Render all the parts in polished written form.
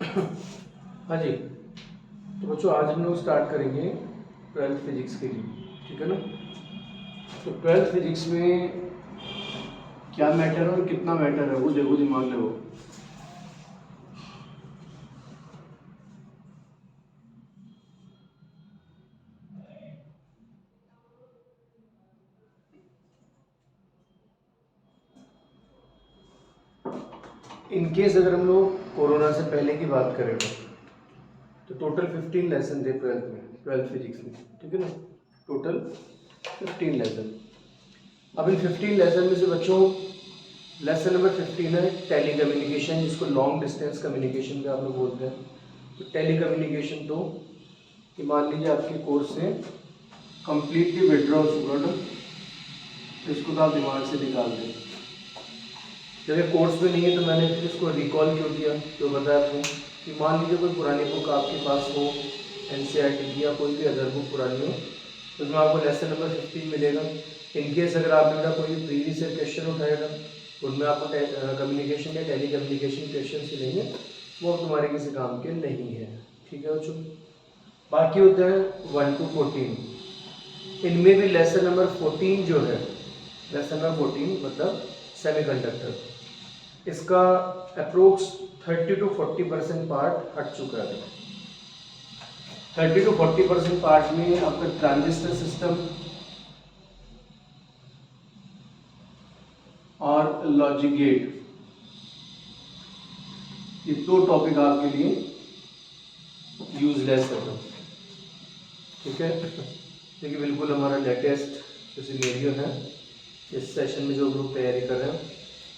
हाँ जी। तो बच्चों आज हम लोग स्टार्ट करेंगे ट्वेल्थ फिजिक्स के लिए, ठीक है ना। तो ट्वेल्थ फिजिक्स में क्या मैटर है और कितना मैटर है वो देखो, दिमाग लगाओ। इनकेस अगर हम लोग कोरोना से पहले की बात करें तो टोटल 15 लेसन थे ट्वेल्थ फिजिक्स में, ठीक है ना। Total 15 lesson. अब इन 15 लेसन में से बच्चों लेसन नंबर 15 है टेली कम्युनिकेशन, जिसको लॉन्ग डिस्टेंस कम्युनिकेशन भी आप लोग बोलते हैं। तो टेली कम्युनिकेशन तो कि मान लीजिए आपके कोर्स से कंप्लीटली विड्रॉ हो चुका था, तो इसको तो आप दिमाग से निकाल दें। जब ये कोर्स में नहीं है तो मैंने फिर इसको रिकॉल क्यों किया, तो बताया आपको कि मान लीजिए कोई पुरानी बुक आपके पास हो, एनसीईआरटी की या कोई भी अदर बुक पुरानी हो, तो उसमें आपको लेसन नंबर 15 मिलेगा। इनकेस अगर आपने मेरा कोई प्रीवियस ईयर क्वेश्चन उठाएगा उनमें आपको कम्युनिकेशन या टेली कम्युनिकेशन क्वेश्चन मिलेंगे, वो अब तुम्हारे किसी काम के नहीं है, ठीक है बच्चों। बाकी होते हैं 1 to 14। इनमें भी लेसन नंबर 14 जो है, लेसन नंबर 14 मतलब सेमीकंडक्टर, इसका अप्रोक्स 30 to 40% पार्ट हट चुका है। 30 to 40% पार्ट में आपका ट्रांजिस्टर सिस्टम और लॉजिक गेट, ये दो टॉपिक आपके लिए यूजलेस है, ठीक है। देखिए बिल्कुल हमारा लेटेस्ट जो सिनेरियो है इस सेशन में जो हम लोग तैयारी कर रहे हैं,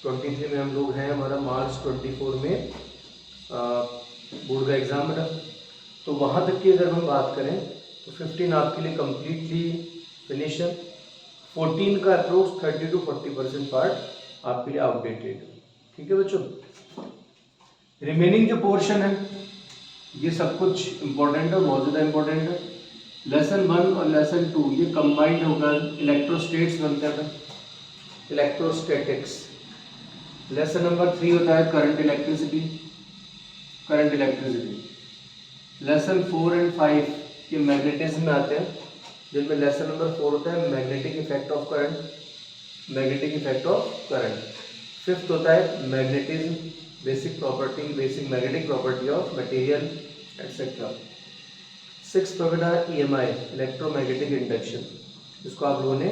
23 में हम लोग हैं, हमारा मार्च 24 में बोर्ड का एग्ज़ाम है। तो वहाँ तक की अगर हम बात करें तो 15 आपके लिए कम्प्लीटली फिनिश है। 14 का अप्रोक्स 30 to 40% पार्ट आपके लिए आउटडेटेड, ठीक है बच्चों। रिमेनिंग जो पोर्शन है ये सब कुछ इम्पोर्टेंट है, बहुत ज़्यादा इम्पोर्टेंट है। लेसन 1 और लेसन 2 ये कंबाइंड होकर इलेक्ट्रोस्टेट्स बनते हैं, इलेक्ट्रोस्टैटिक्स। लेसन नंबर 3 होता है current electricity, current electricity. Lesson 4 and 5 ये मैग्नेटिज्म में आते हैं, जिनमें लेसन नंबर 4 होता है magnetic effect of current, magnetic effect of current. Fifth होता है magnetism, basic property, basic magnetic property of material etcetera. Sixth होता है EMI, इलेक्ट्रोमैग्नेटिक इंडक्शन, जिसको आप लोगों ने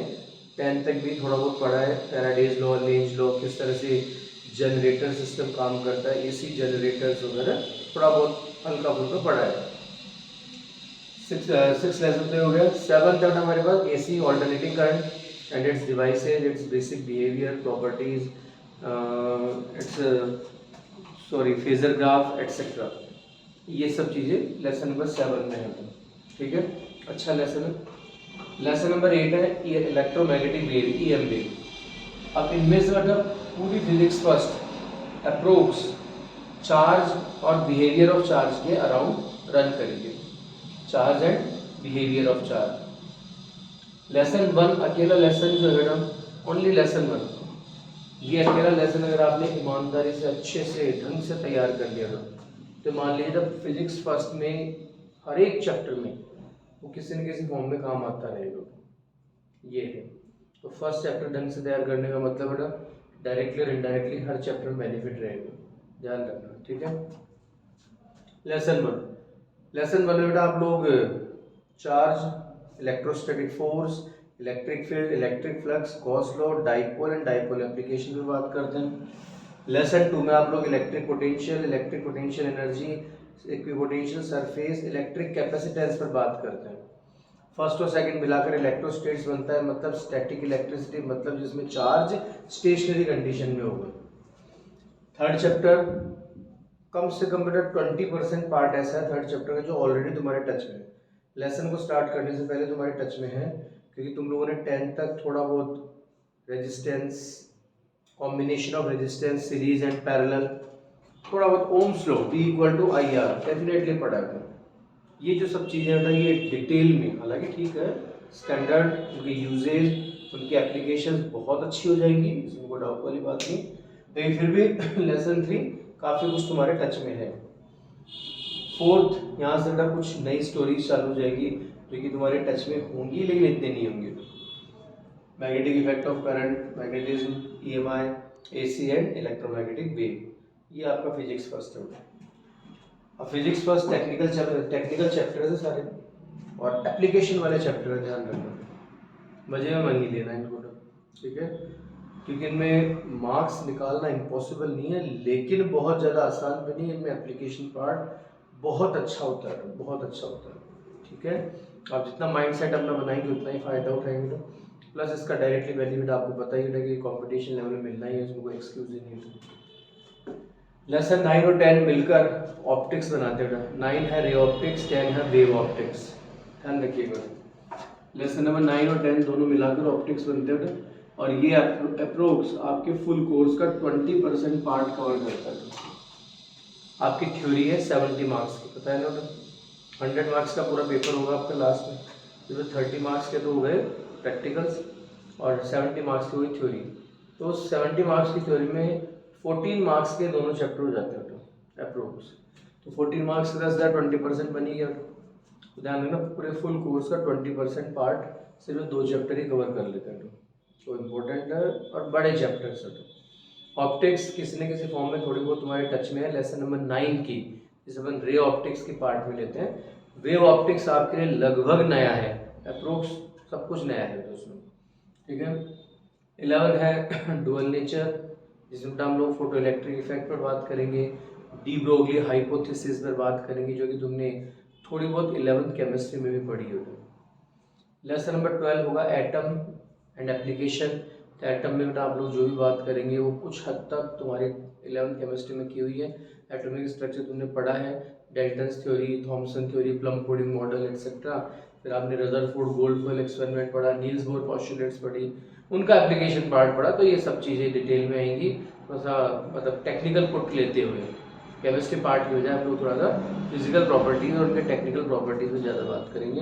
10th तक भी थोड़ा बहुत पढ़ा है, फैराडेज लॉ, लेंज लॉ, किस तरह से जनरेटर सिस्टम काम करता है, AC जनरेटर्स वगैरह थोड़ा बहुत हल्का फुल्का पढ़ा है। सिक्स लेसन पे हो गया। 7th है हमारे पास AC alternating current and it's devices, it's basic behaviour, properties, it's sorry phasor graph etcetera. ये सब चीज़ें लेसन नंबर 7 में है, ठीक है। अच्छा लेसन है। लेसन नंबर 8 है इलेक्ट्रोमैग्नेटिक वेव, EM वेव। अब इनमें से मतलब पूरी फिजिक्स फर्स्ट अप्रोक्स चार्ज और बिहेवियर ऑफ चार्ज के अराउंड रन करेंगे, charge and behaviour of charge. Lesson 1 अकेला लेसन जो है ना, ओनली लेसन 1, ये अकेला लेसन अगर आपने ईमानदारी से अच्छे से ढंग से तैयार कर लिया था, तो मान लीजिए जब फिजिक्स फर्स्ट में हर एक चैप्टर में वो किसी न किसी फॉर्म में काम आता रहेगा, ये है। तो फर्स्ट चैप्टर ढंग से तैयार करने का मतलब है डायरेक्टली और इनडायरेक्टली हर चैप्टर में बेनिफिट रहेगा, ध्यान रखना, ठीक है। लेसन 1, लेसन 1 में बेटा आप लोग charge, electrostatic force, electric field, electric flux, Gauss law, dipole and dipole application पे बात करते हैं। लेसन 2 में आप लोग electric potential energy, equipotential surface, electric capacitance पर बात करते हैं। फर्स्ट और सेकंड मिलाकर इलेक्ट्रोस्टेट्स बनता है, मतलब स्टैटिक इलेक्ट्रिसिटी, मतलब जिसमें चार्ज स्टेशनरी कंडीशन में होगा। थर्ड चैप्टर कम से कम बेटा 20% पार्ट ऐसा है थर्ड चैप्टर का जो ऑलरेडी तुम्हारे टच में है, लेसन को स्टार्ट करने से पहले तुम्हारे टच में है, क्योंकि तुम लोगों ने 10th तक थोड़ा बहुत resistance, combination of resistance, series and parallel, थोड़ा बहुत ओम्स लॉ, E=IR डेफिनेटली पढ़ा है। ये जो सब चीज़ें होता है ये डिटेल में, हालांकि ठीक है स्टैंडर्ड, उनकी यूजेज, उनकी एप्लीकेशन बहुत अच्छी हो जाएंगी, इसमें कोई डाउट वाली बात नहीं, लेकिन फिर भी लेसन 3 काफ़ी कुछ तुम्हारे टच में है। फोर्थ, यहाँ से बेटा कुछ नई स्टोरीज चालू हो जाएगी जो कि तुम्हारे टच में होंगी लेकिन इतने नहीं होंगे। Magnetic effect of current, magnetism, EMI, AC and electromagnetic wave, ये आपका फिजिक्स फर्स्ट है। अब फिजिक्स फर्स्ट टेक्निकल चैप्टर है सारे और एप्लीकेशन वाले चैप्टर है, ध्यान रखना, मजे में मन नहीं लेना इनको, ठीक है, क्योंकि इनमें मार्क्स निकालना इम्पॉसिबल नहीं है लेकिन बहुत ज़्यादा आसान भी नहीं है। इनमें एप्लीकेशन पार्ट बहुत अच्छा होता है, बहुत अच्छा होता है, ठीक है। आप जितना माइंड सेट अपना बनाएंगे उतना ही फ़ायदा उठाएंगे। प्लस इसका डायरेक्टली बेनिफिट आपको पता ही है कि कंपटीशन लेवल में मिलना ही है, इसमें कोई एक्सक्यूज ही नहीं है। लेसन 9 और 10 मिलकर ऑप्टिक्स बनाते हैं। 9 है रे ऑप्टिक्स, 10 है वेव ऑप्टिक्स, ध्यान रखिएगा। लेसन नंबर 9 और 10 दोनों मिलाकर ऑप्टिक्स बनते हैं और ये अप्रोक्स आपके फुल कोर्स का 20% पार्ट कवर करता है। आपकी थ्योरी है 70 मार्क्स की, पता है ना, 100 मार्क्स का पूरा पेपर होगा आपका लास्ट में, जिसमें 30 मार्क्स के तो हो गए प्रैक्टिकल्स और 70 मार्क्स की हुई थ्योरी। तो 70 मार्क्स की थ्योरी में 14 मार्क्स के दोनों चैप्टर हो जाते हैं अप्रोक्स। तो 14 मार्क्स का 20% बनी गया। तो ध्यान रखना पूरे फुल कोर्स का 20% पार्ट सिर्फ 2 चैप्टर ही कवर कर लेते हैं, तो इम्पोर्टेंट है और बड़े चैप्टर्स है। ऑप्टिक्स किसी न किसी फॉर्म में थोड़ी बहुत तुम्हारे टच में है। लेसन नंबर 9 की जिसे अपन रे ऑप्टिक्स की पार्ट में लेते हैं। वेव ऑप्टिक्स आपके लिए लगभग नया है, अप्रोक्स सब कुछ नया है दोस्तों, ठीक है। 11 है डुअल नेचर, जिसमें हम लोग फोटो इलेक्ट्रिक इफेक्ट पर बात करेंगे, डी ब्रोगली हाइपोथेसिस पर बात करेंगे जो कि तुमने थोड़ी बहुत 11th केमिस्ट्री में भी पढ़ी होगी। लेसन नंबर 12 होगा एटम एंड एप्लीकेशन। तो एटम में बेटा आप लोग जो भी बात करेंगे वो कुछ हद तक तुम्हारी 11th केमिस्ट्री में की हुई है। एटॉमिक स्ट्रक्चर तुमने पढ़ा है, Dalton's theory, Thomson theory, plum pudding model etcetera. फिर आपने रदरफोर्ड गोल्डफॉयल एक्सपेरिमेंट पढ़ा, नील्स बोर पोस्टुलेट्स पढ़ी, उनका एप्लीकेशन पार्ट पढ़ा। तो ये सब चीज़ें डिटेल में आएंगी, थोड़ा सा मतलब टेक्निकल पुट लेते हुए केमिस्ट्री पार्ट की वजह हम लोग थोड़ा सा फिजिकल प्रॉपर्टीज और उनके टेक्निकल प्रॉपर्टीज में ज़्यादा बात करेंगे।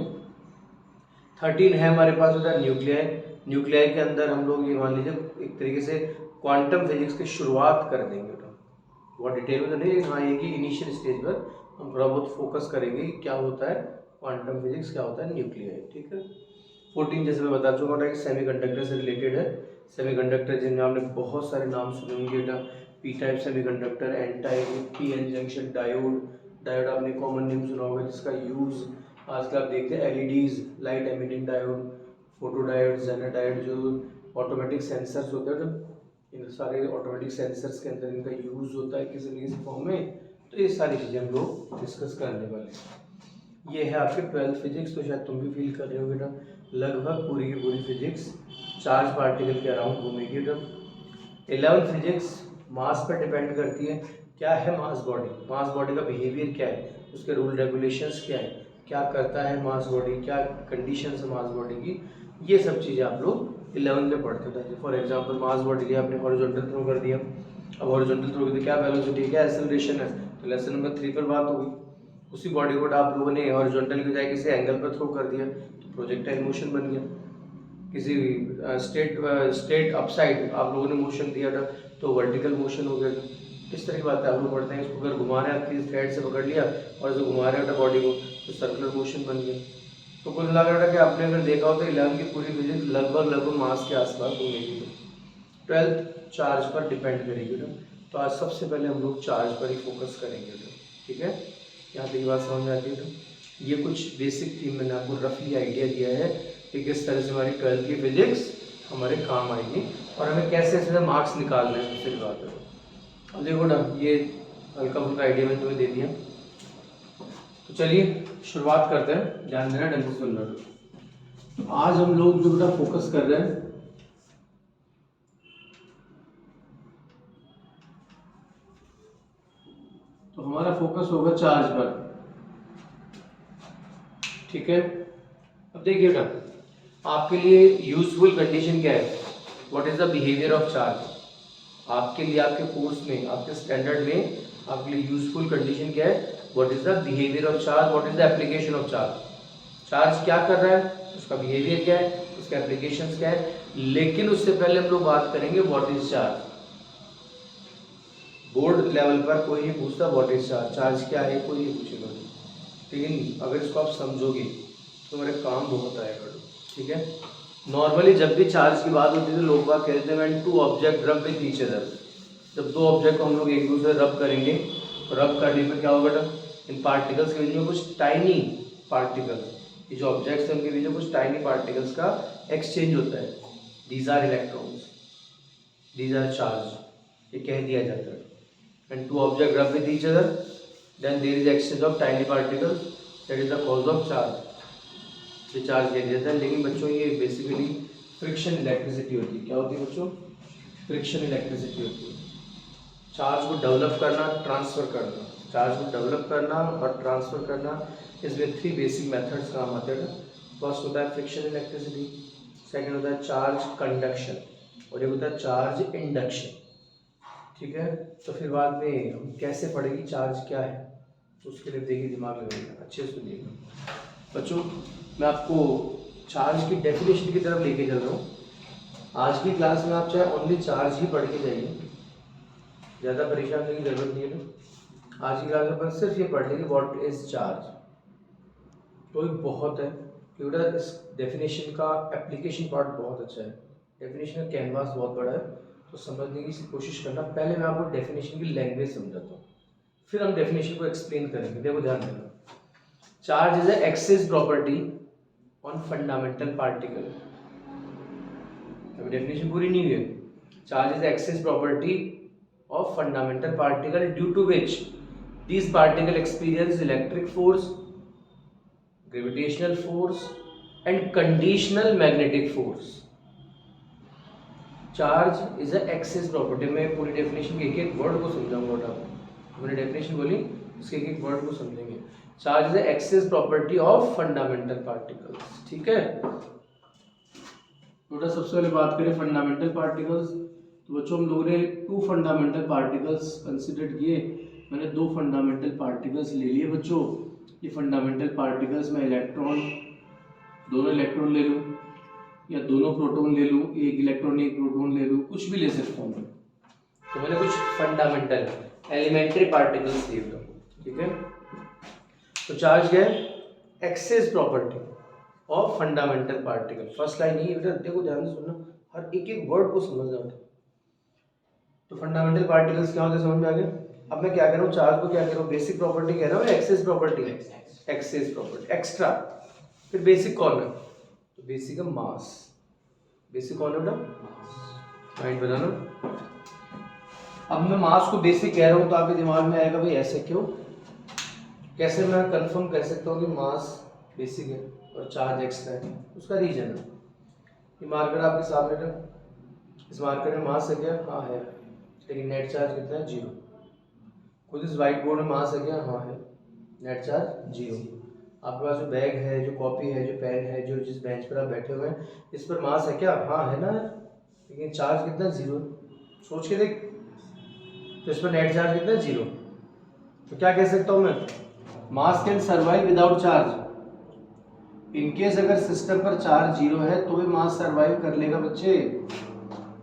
13 है हमारे पास होता है न्यूक्लियाई। न्यूक्लियाई के अंदर हम लोग ये मान लीजिए एक तरीके से क्वांटम फिजिक्स की शुरुआत कर देंगे। बहुत डिटेल में तो नहीं, लेकिन हाँ ये कि इनिशियल स्टेज पर हम थोड़ा बहुत फोकस करेंगे कि क्या होता है क्वांटम फिजिक्स, क्या होता है न्यूक्लियाई, ठीक है। 14 जैसे मैं बता चुका हूँ कि सेमीकंडक्टर से रिलेटेड है। सेमीकंडक्टर जिनमें आपने बहुत सारे नाम सुने होंगे बेटा, P type semiconductor, N type, P N junction diode. Diode आपने कॉमन नेम सुना होगा जिसका यूज़ आजकल आप देखते हैं LEDs, light emitting diode, photo diode, zener diode, जो ऑटोमेटिक सेंसर्स होते हैं, इन सारे ऑटोमेटिक सेंसर्स के अंदर इनका यूज़ होता है किसी न किसी फॉर्म में। तो ये सारी चीज़ें हम लोग डिस्कस करने वाले हैं। ये है आपके 12th फिजिक्स। तो शायद तुम भी फील कर रहे हो बेटा लगभग पूरी की पूरी फिजिक्स चार्ज पार्टिकल के अराउंड घूमेगी। बेटा 11th फिजिक्स मास पर डिपेंड करती है। क्या है मास बॉडी, मास बॉडी का बिहेवियर क्या है, उसके रूल रेगुलेशंस क्या है, क्या करता है मास बॉडी, क्या कंडीशन है मास बॉडी की, ये सब चीज़ें आप लोग 11th में पढ़ते थे। फॉर एग्जांपल मास बॉडी लिया आपने, हॉरिजॉन्टल थ्रो कर दिया। अब हॉरिजॉन्टल थ्रो की क्या वेलोसिटी है, क्या एक्सेलरेशन है, तो लेसन नंबर 3 पर बात होगी। उसी बॉडी को आप लोगों ने हॉरिजॉन्टल की बजाय किसी एंगल पर थ्रो कर दिया तो प्रोजेक्टाइल मोशन बन गया। किसी स्टेट अपसाइड आप लोगों ने मोशन दिया था तो वर्टिकल मोशन हो गया था। इस तरह की बात है आप लोग पढ़ते हैं। इसको अगर घुमा रहे हैं आप किसी थ्रेड से पकड़ लिया और इसको घुमा रहे हो बॉडी को तो सर्कुलर मोशन बन गया। तो कुल मिलाकर कि आपने अगर देखा हो तो 11th की पूरी फिजिक्स लगभग मास के आसपास घूमेगी। 12th चार्ज पर डिपेंड करेगी ना, तो आज सबसे पहले हम लोग चार्ज पर ही फोकस करेंगे, ठीक है। यहाँ तक बात समझ में आती है। तो ये कुछ बेसिक थी, मैंने आपको रफली आइडिया दिया है कि किस तरह से हमारी 12th की फिजिक्स हमारे काम आएगी और हमें कैसे ऐसे मार्क्स निकालने हैं, सबसे बात है। अब देखो ना, ये हल्का फुल्का आइडिया मैंने तुम्हें दे दिया। तो चलिए शुरुआत करते हैं, ध्यान देना, ढंग से सुनना। तो आज हम लोग जो बेटा फोकस कर रहे हैं तो हमारा फोकस होगा चार्ज पर, ठीक है। अब देखिए बेटा आपके लिए यूजफुल कंडीशन क्या है, what is the behaviour of charge. आपके लिए आपके कोर्स में, आपके स्टैंडर्ड में आपके लिए यूजफुल कंडीशन क्या है, what is the behaviour of charge, what is the application of charge. Charge क्या कर रहा है, उसका बिहेवियर क्या है, उसके एप्लीकेशंस क्या है। लेकिन उससे पहले हम लोग बात करेंगे what is charge. Board level पर कोई नहीं पूछता व्हाट इज चार्ज, चार्ज क्या है कोई नहीं पूछेगा, लेकिन अगर इसको आप समझोगे तो मेरे काम बहुत आएगा। ठीक है, नॉर्मली जब भी चार्ज की बात होती है तो लोग बात कहते हैं when to object rub with each other, जब दो ऑब्जेक्ट को हम लोग एक दूसरे रब करेंगे, रब करने पर क्या होगा बेटा, इन पार्टिकल्स के बीच में कुछ टाइनी पार्टिकल्स, ये जो ऑब्जेक्ट्स हैं उनके बीच में कुछ टाइनी पार्टिकल्स का एक्सचेंज होता है, these are electrons, these are charge, ये कह दिया जाता है। And two object rub with each other then there is exchange of tiny particles, that is the cause of charge, ये चार्ज कह दिया जाता है। लेकिन बच्चों ये बेसिकली फ्रिक्शन इलेक्ट्रिसिटी होती है। क्या होती है बच्चों? फ्रिक्शन इलेक्ट्रिसिटी होती है। चार्ज को डेवलप करना, ट्रांसफ़र करना, चार्ज को डेवलप करना और ट्रांसफ़र करना, इसमें 3 बेसिक मेथड्स काम आते हैं। फर्स्ट होता है फ्रिक्शन इलेक्ट्रिसिटी, सेकंड होता है चार्ज कंडक्शन, और एक होता है चार्ज इंडक्शन। ठीक है, तो फिर बाद में हम कैसे पढ़ेगी चार्ज क्या है, तो उसके लिए देखिए दिमाग लगाइएगा, अच्छे से सुनिएगा बच्चों। मैं आपको चार्ज की डेफिनेशन की तरफ लेके चल रहा हूँ। आज की क्लास में आप चाहे ओनली चार्ज ही पढ़ के जाइए, ज़्यादा परेशान होने की ज़रूरत नहीं है ना। आज की क्लास में सिर्फ ये पढ़ लेंगे व्हाट इज़ चार्ज, तो ये बहुत है क्योंकि इस डेफिनेशन का एप्लीकेशन पार्ट बहुत अच्छा है, डेफिनेशन का कैनवास बहुत बड़ा है, तो समझने की कोशिश करना। पहले मैं आपको डेफिनेशन की लैंग्वेज समझाता हूँ, फिर हम डेफिनेशन को एक्सप्लेन करेंगे। देखो ध्यान देना, charge is a axis property on fundamental particle. अभी डेफिनेशन पूरी नहीं हुई है। Charge is axis property of fundamental particle due to which these particle experience electric force, gravitational force and conditional magnetic force. Charge is a axis property. मैं पूरी definition के एक एक वर्ड को समझाऊंगा आपको, मैंने डेफिनेशन बोली इसके एक एक वर्ड को समझेंगे। Charge is a axis property of fundamental particles. ठीक है, तो सबसे पहले बात करें फंडामेंटल पार्टिकल्स, तो बच्चों हम लोगों ने 2 फंडामेंटल पार्टिकल्स कंसिडर किए। मैंने 2 फंडामेंटल पार्टिकल्स ले लिए बच्चों। ये फंडामेंटल पार्टिकल्स में इलेक्ट्रॉन, दोनों इलेक्ट्रॉन ले लूँ या दोनों प्रोटॉन ले लूँ, एक इलेक्ट्रॉन एक प्रोटॉन ले लूँ, कुछ भी ले सकता हूँ मैं। तो मैंने कुछ फंडामेंटल एलिमेंट्री पार्टिकल्स लिए थे। ठीक है, तो चार्ज क्या है? Axis property of fundamental particle. First line ही बेटा देखो ध्यान से सुनना, हर एक एक वर्ड को समझना। तो फंडामेंटल पार्टिकल्स क्या होते हैं समझ में आ गया। अब मैं क्या कर रहा हूँ, चार्ज को क्या कर रहा हूँ, बेसिक प्रॉपर्टी कह रहा हूँ, axis property, axis property extra. फिर बेसिक कौन है? तो बेसिक है मास। बेसिक कौन है बेटा? माइंड बनाना। अब मैं मास को बेसिक कह रहा हूँ तो आपके दिमाग में आएगा भाई ऐसे क्यों, कैसे मैं कंफर्म कर सकता हूँ कि मास बेसिक है और चार्ज एक्स्ट्रा है? उसका रीजन है, ये मार्कर आपके सामने है, इस मार्कर में मास है क्या? हाँ है, लेकिन नेट चार्ज कितना है? 0। खुद इस व्हाइट बोर्ड में मास है क्या? हाँ है, नेट चार्ज 0। आपके पास जो बैग है, जो कॉपी है, जो पेन है, जो जिस बेंच पर आप बैठे हुए हैं, इस पर मास है क्या? हाँ है ना, लेकिन चार्ज कितना? 0। सोच के देख, तो इस पर नेट चार्ज कितना? 0। तो क्या कह सकता हूँ मैं? Mass can survive without charge. In case अगर सिस्टम पर चार्ज 0 है तो भी मास सर्वाइव कर लेगा बच्चे।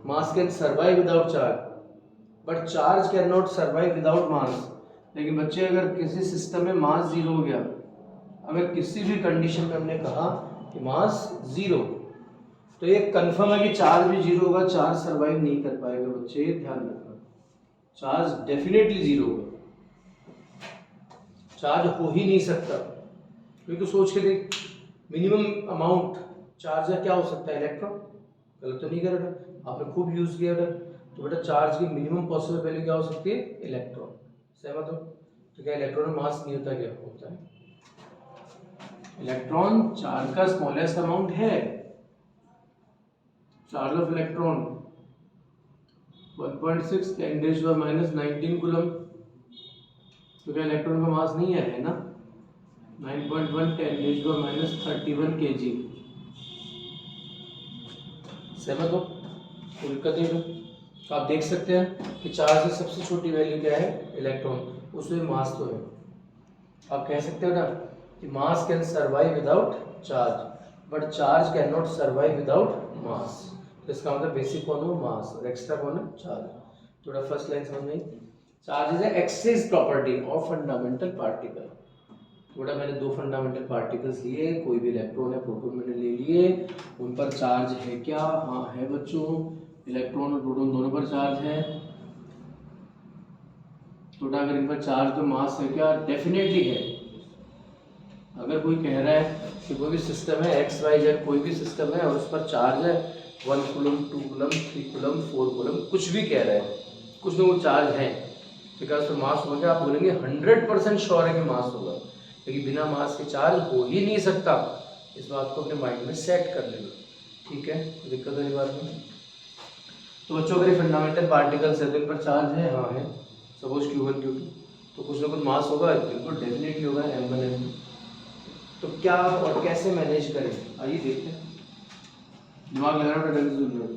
Mass can survive without charge, but charge can not survive without mass. लेकिन बच्चे अगर किसी सिस्टम में मास 0 हो गया, अगर किसी भी कंडीशन में हमने कहा कि मास 0, तो ये कंफर्म है कि चार्ज भी 0 होगा, चार्ज सर्वाइव नहीं कर पाएगा बच्चे, ध्यान रखना। चार्ज डेफिनेटली 0 होगा, चार्ज हो ही नहीं सकता। क्योंकि तो सोच के देख, मिनिमम अमाउंट चार्ज का क्या हो सकता है? इलेक्ट्रॉन। गलत तो नहीं कर रहा, आपने खूब यूज किया बेटा। तो बेटा चार्ज की मिनिमम पॉसिबल वैल्यू क्या हो सकती है? इलेक्ट्रॉन। सहमत हो? तो क्या इलेक्ट्रॉन में मास नहीं होता? क्या होता है? इलेक्ट्रॉन चार्ज का स्मॉलेस्ट अमाउंट है। Charge of electron 1.6 10⁻⁻19 coulomb. तो क्या इलेक्ट्रॉन का मास नहीं है ना? 9.1 10⁻31 kg। सहमत हो? कोई दिक्कत नहीं। तो आप देख सकते हैं कि चार्ज की सबसे छोटी वैल्यू क्या है? इलेक्ट्रॉन, उसमें मास तो है। आप कह सकते हो ना कि mass can survive without charge, but charge can not survive without mass. तो इसका मतलब बेसिक कौन हो? मास, और एक्स्ट्रा कौन है? चार्ज। थोड़ा फर्स्ट लाइन समझ में। Charge is access property of fundamental particle. थोड़ा मैंने दो फंडामेंटल पार्टिकल्स लिए, कोई भी इलेक्ट्रॉन या प्रोटॉन मैंने ले लिए, उन पर चार्ज है क्या? हाँ है बच्चों, इलेक्ट्रॉन और प्रोटॉन दोनों पर चार्ज है। थोड़ा अगर इन पर चार्ज तो मास है क्या? डेफिनेटली है। अगर कोई कह रहा है कि कोई भी सिस्टम है एक्स वाई जेड, कोई भी सिस्टम है और उस पर चार्ज है 1 कूलम 2 कूलम 3 कूलम 4 कूलम, कुछ भी कह रहा है, कुछ ना कुछ चार्ज है, बिकॉज तो मास हो गया, आप बोलेंगे 100% श्योर है कि मास होगा, लेकिन बिना मास के चार्ज हो ही नहीं सकता। इस बात को अपने माइंड में सेट कर लेना, ठीक है? कोई दिक्कत है बात में? तो बच्चों अगर फंडामेंटल पार्टिकल्स है तो इन पर चार्ज है, हाँ है। सपोज Q1 Q2, तो कुछ ना कुछ मास होगा, बिल्कुल डेफिनेटली होगा M1 M2। तो क्या और कैसे मैनेज करें, आइए देखते हैं। दिमाग लगाना पड़ेगा।